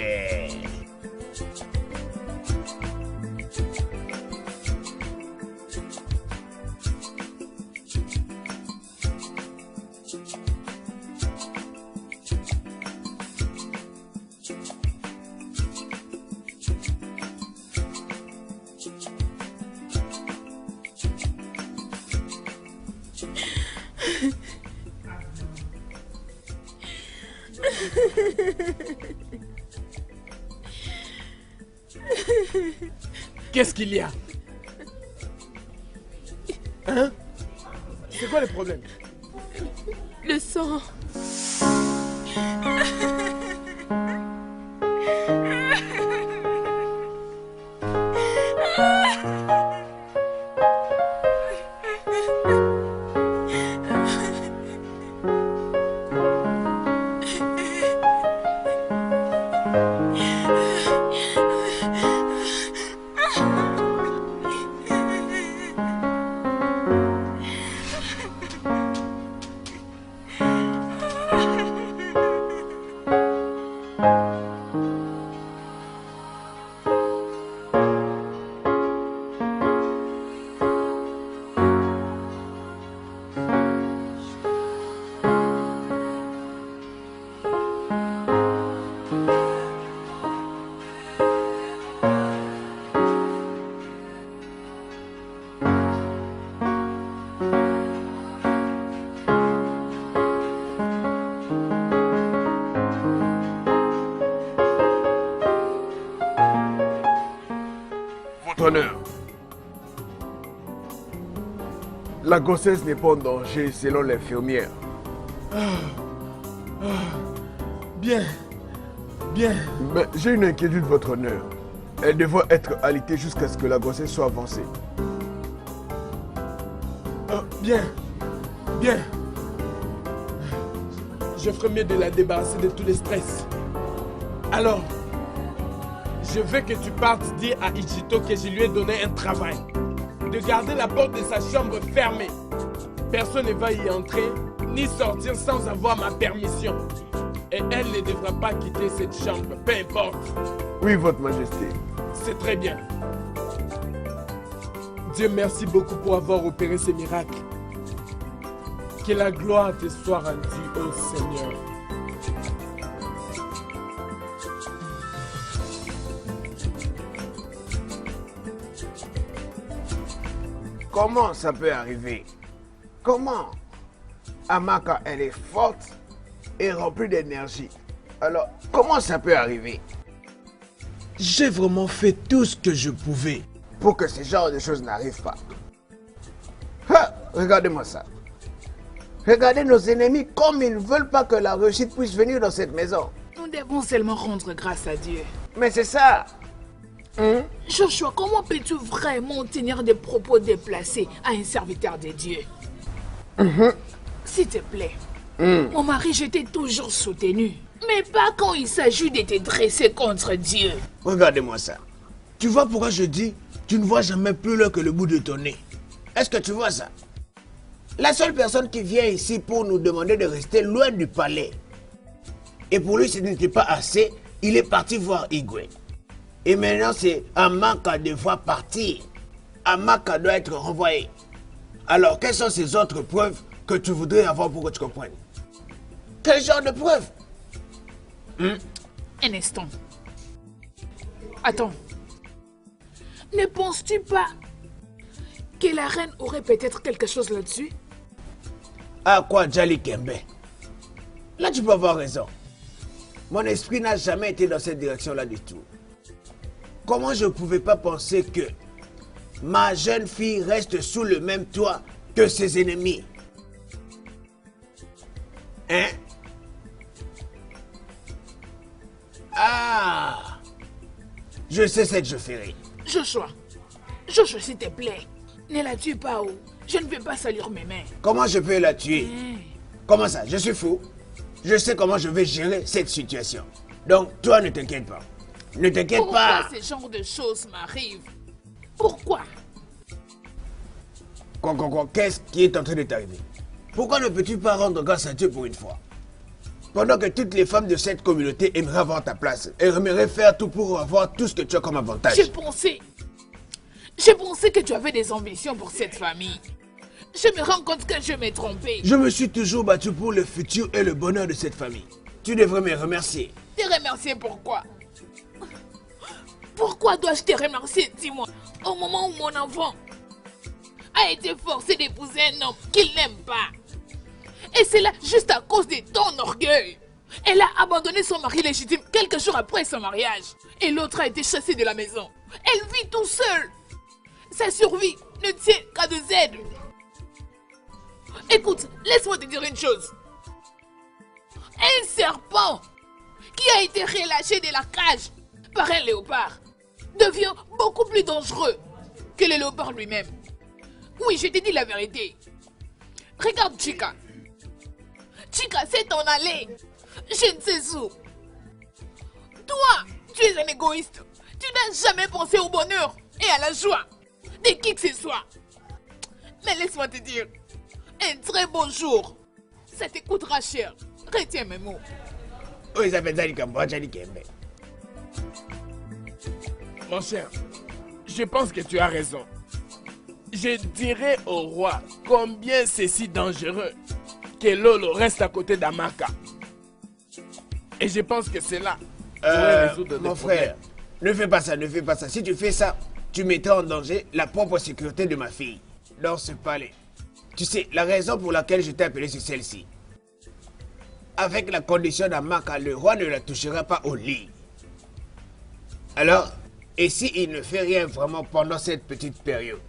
Qu'est-ce qu'il y a? Hein? C'est quoi le problème? Le sang. Honneur. La grossesse n'est pas en danger selon l'infirmière. Bien. Bien. Mais j'ai une inquiétude, votre honneur. Elle devra être alitée jusqu'à ce que la grossesse soit avancée. Bien. Bien. Je ferais mieux de la débarrasser de tous les stress. Alors, je veux que tu partes dire à Ichito que je lui ai donné un travail. De garder la porte de sa chambre fermée. Personne ne va y entrer ni sortir sans avoir ma permission. Et elle ne devra pas quitter cette chambre, peu importe. Oui, votre majesté. C'est très bien. Dieu merci beaucoup pour avoir opéré ces miracles. Que la gloire te soit rendue, ô Seigneur. Comment ça peut arriver? Comment? Amaka, elle est forte et remplie d'énergie. Alors, comment ça peut arriver? J'ai vraiment fait tout ce que je pouvais. Pour que ce genre de choses n'arrivent pas. Ha! Regardez-moi ça. Regardez nos ennemis comme ils ne veulent pas que la réussite puisse venir dans cette maison. Nous devons seulement rendre grâce à Dieu. Mais c'est ça. Joshua, comment peux-tu vraiment tenir des propos déplacés à un serviteur de Dieu? S'il te plaît, mon mari, je t'ai toujours soutenu. Mais pas quand il s'agit de te dresser contre Dieu. Regardez-moi ça. Tu vois pourquoi je dis, tu ne vois jamais plus l'heure que le bout de ton nez. Est-ce que tu vois ça? La seule personne qui vient ici pour nous demander de rester loin du palais. Et pour lui, ce n'était pas assez, il est parti voir Igwe. Et maintenant, c'est Amaka devoir partir. Amaka doit être renvoyé. Alors, quelles sont ces autres preuves que tu voudrais avoir pour que tu comprennes? Quel genre de preuves? Un instant. Attends. Ne penses-tu pas que la reine aurait peut-être quelque chose là-dessus? Ah quoi, Jali Kembe? Là, tu peux avoir raison. Mon esprit n'a jamais été dans cette direction-là du tout. Comment je ne pouvais pas penser que ma jeune fille reste sous le même toit que ses ennemis? Hein? Ah! Je sais ce que je ferai. Joshua, s'il te plaît, ne la tue pas ou je ne vais pas salir mes mains. Comment je peux la tuer? Comment ça? Je suis fou. Je sais comment je vais gérer cette situation. Donc, toi, ne t'inquiète pas. Ne t'inquiète pas. Pourquoi ce genre de choses m'arrivent? Pourquoi? Qu'est-ce qui est en train de t'arriver? Pourquoi ne peux-tu pas rendre grâce à Dieu pour une fois? Pendant que toutes les femmes de cette communauté aimeraient avoir ta place, elles aimeraient faire tout pour avoir tout ce que tu as comme avantage. J'ai pensé que tu avais des ambitions pour cette famille. Je me rends compte que je m'ai trompé. Je me suis toujours battu pour le futur et le bonheur de cette famille. Tu devrais me remercier. Te remercier pourquoi? Pourquoi dois-je te remercier, dis-moi, au moment où mon enfant a été forcé d'épouser un homme qu'il n'aime pas? Et c'est là juste à cause de ton orgueil. Elle a abandonné son mari légitime quelques jours après son mariage. Et l'autre a été chassée de la maison. Elle vit tout seule. Sa survie ne tient qu'à deux aides. Écoute, laisse-moi te dire une chose. Un serpent qui a été relâché de la cage par un léopard devient beaucoup plus dangereux que le léopard lui-même. Oui, je te dis la vérité. Regarde Chica. Chica s'est en allée. Je ne sais où. Toi, tu es un égoïste. Tu n'as jamais pensé au bonheur et à la joie de qui que ce soit. Mais laisse-moi te dire, un très beau jour, ça te coûtera cher. Retiens mes mots. Mon cher, je pense que tu as raison. Je dirai au roi combien c'est si dangereux que Lolo reste à côté d'Amaka. Et je pense que c'est là. Mon frère, ne fais pas ça, ne fais pas ça. Si tu fais ça, tu mettras en danger la propre sécurité de ma fille dans ce palais. Tu sais, la raison pour laquelle je t'ai appelé c'est celle-ci. Avec la condition d'Amaka, le roi ne la touchera pas au lit. Alors, et s'il ne fait rien vraiment pendant cette petite période,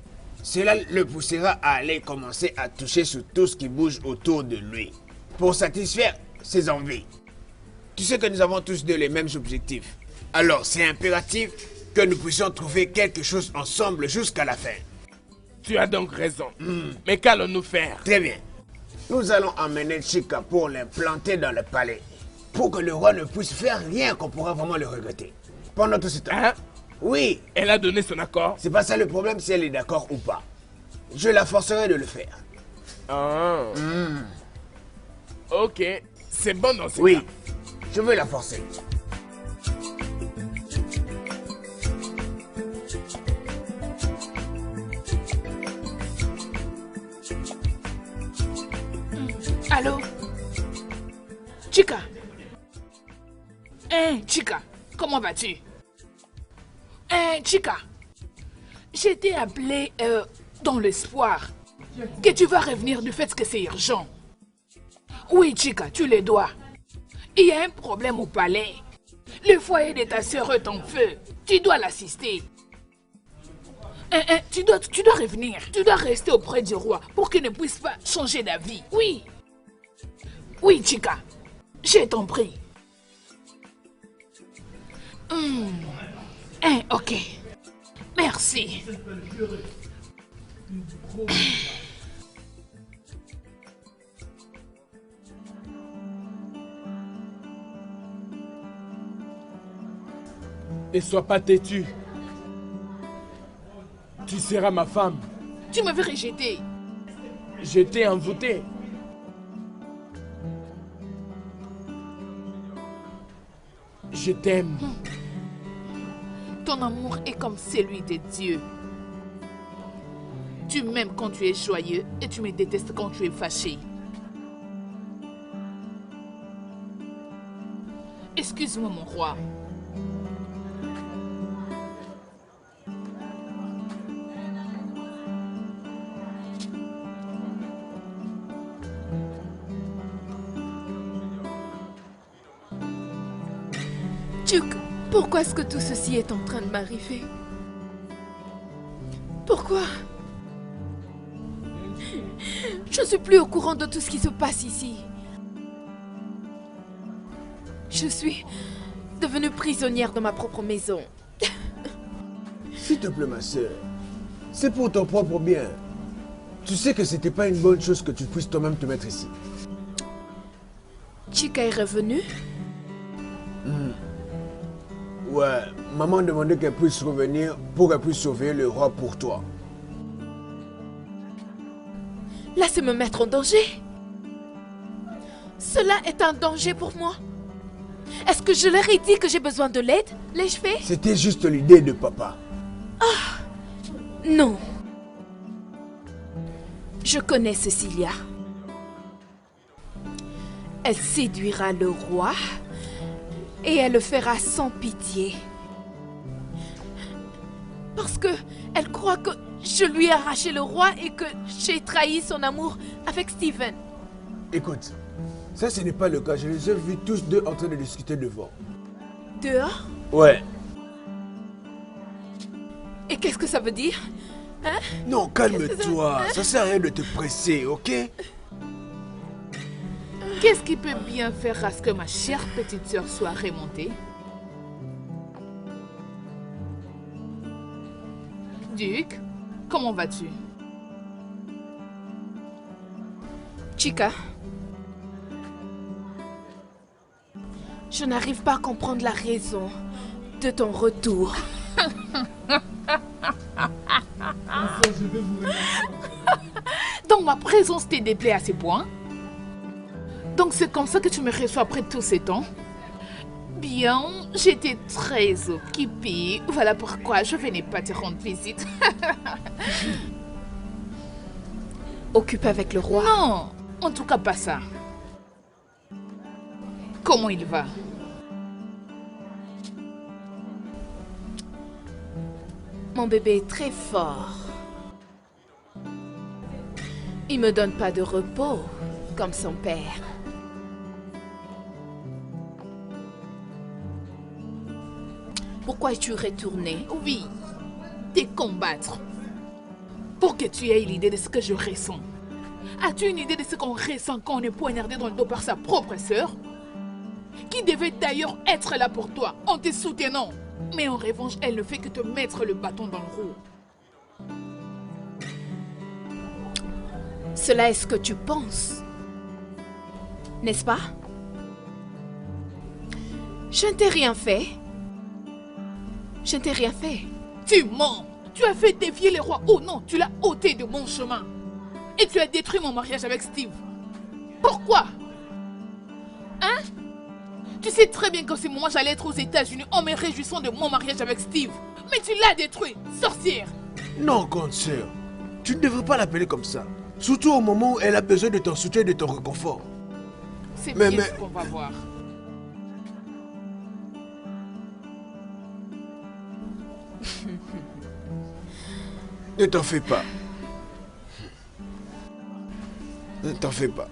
cela le poussera à aller commencer à toucher sur tout ce qui bouge autour de lui pour satisfaire ses envies. Tu sais que nous avons tous deux les mêmes objectifs. Alors, c'est impératif que nous puissions trouver quelque chose ensemble jusqu'à la fin. Tu as donc raison. Mais qu'allons-nous faire? Très bien. Nous allons emmener Chica pour l'implanter dans le palais. Pour que le roi ne puisse faire rien qu'on pourra vraiment le regretter. Pendant tout ce temps. Hein? Oui. Elle a donné son accord? C'est pas ça le problème si elle est d'accord ou pas. Je la forcerai de le faire. Ah. Ok. C'est bon dans ce Oui. cas. Je veux la forcer. Allô? Chica? Chica, comment vas-tu? Chica, je t'ai appelé dans l'espoir que tu vas revenir du fait que c'est urgent. Oui, Chica, tu le dois. Il y a un problème au palais. Le foyer de ta sœur est en feu. Tu dois l'assister. Tu dois revenir. Tu dois rester auprès du roi pour qu'il ne puisse pas changer d'avis. Oui. Oui, Chica. Je t'en prie. Ok. Merci. Ne sois pas têtu. Tu seras ma femme. Tu m'avais rejeté. Je t'ai envoûté. Je t'aime. Ton amour est comme celui de Dieu. Tu m'aimes quand tu es joyeux et tu me détestes quand tu es fâché. Excuse-moi, mon roi. Duc, pourquoi est-ce que tout ceci est en train de m'arriver? Pourquoi? Je ne suis plus au courant de tout ce qui se passe ici. Je suis devenue prisonnière dans ma propre maison. S'il te plaît, ma soeur, c'est pour ton propre bien. Tu sais que c'était pas une bonne chose que tu puisses toi-même te mettre ici. Chica est revenue? Ouais, maman demandait qu'elle puisse revenir pour qu'elle puisse sauver le roi pour toi. Là, c'est me mettre en danger. Cela est un danger pour moi. Est-ce que je leur ai dit que j'ai besoin de l'aide? L'ai-je fait? C'était juste l'idée de papa. Non. Je connais Cecilia. Elle séduira le roi et elle le fera sans pitié. Parce que elle croit que je lui ai arraché le roi et que j'ai trahi son amour avec Steven. Écoute, Ça, ce n'est pas le cas. Je les ai vus tous deux en train de discuter devant. Dehors? Ouais. Et qu'est-ce que ça veut dire? Hein? Non, calme-toi. Ça sert à rien de te presser, ok? Qu'est-ce qui peut bien faire à ce que ma chère petite sœur soit remontée? Duc, comment vas-tu? Chica, je n'arrive pas à comprendre la raison de ton retour. Donc ma présence te déplaît à ce point? Donc c'est comme ça que tu me reçois après tous ces temps? Bien, j'étais très occupée. Voilà pourquoi je venais pas te rendre visite. Occupée avec le roi? Non, en tout cas pas ça. Comment il va? Mon bébé est très fort. Il me donne pas de repos comme son père. Pourquoi es-tu retourné? Oui, te combattre. Pour que tu aies l'idée de ce que je ressens. As-tu une idée de ce qu'on ressent quand on est poignardé dans le dos par sa propre sœur? Qui devait d'ailleurs être là pour toi, en te soutenant. Mais en revanche, elle ne fait que te mettre le bâton dans le roue. Cela est ce que tu penses. N'est-ce pas? Je ne t'ai rien fait. Je ne t'ai rien fait. Tu mens. Tu as fait défier le roi. Oh non, tu l'as ôté de mon chemin. Et tu as détruit mon mariage avec Steve. Pourquoi? Hein? Tu sais très bien qu'en ce moment, j'allais être aux États-Unis en me réjouissant de mon mariage avec Steve. Mais tu l'as détruit, sorcière. Non, grande sœur. Tu ne devrais pas l'appeler comme ça. Surtout au moment où elle a besoin de ton soutien et de ton réconfort. C'est bien ce qu'on va voir. Ne t'en fais pas. Ne t'en fais pas.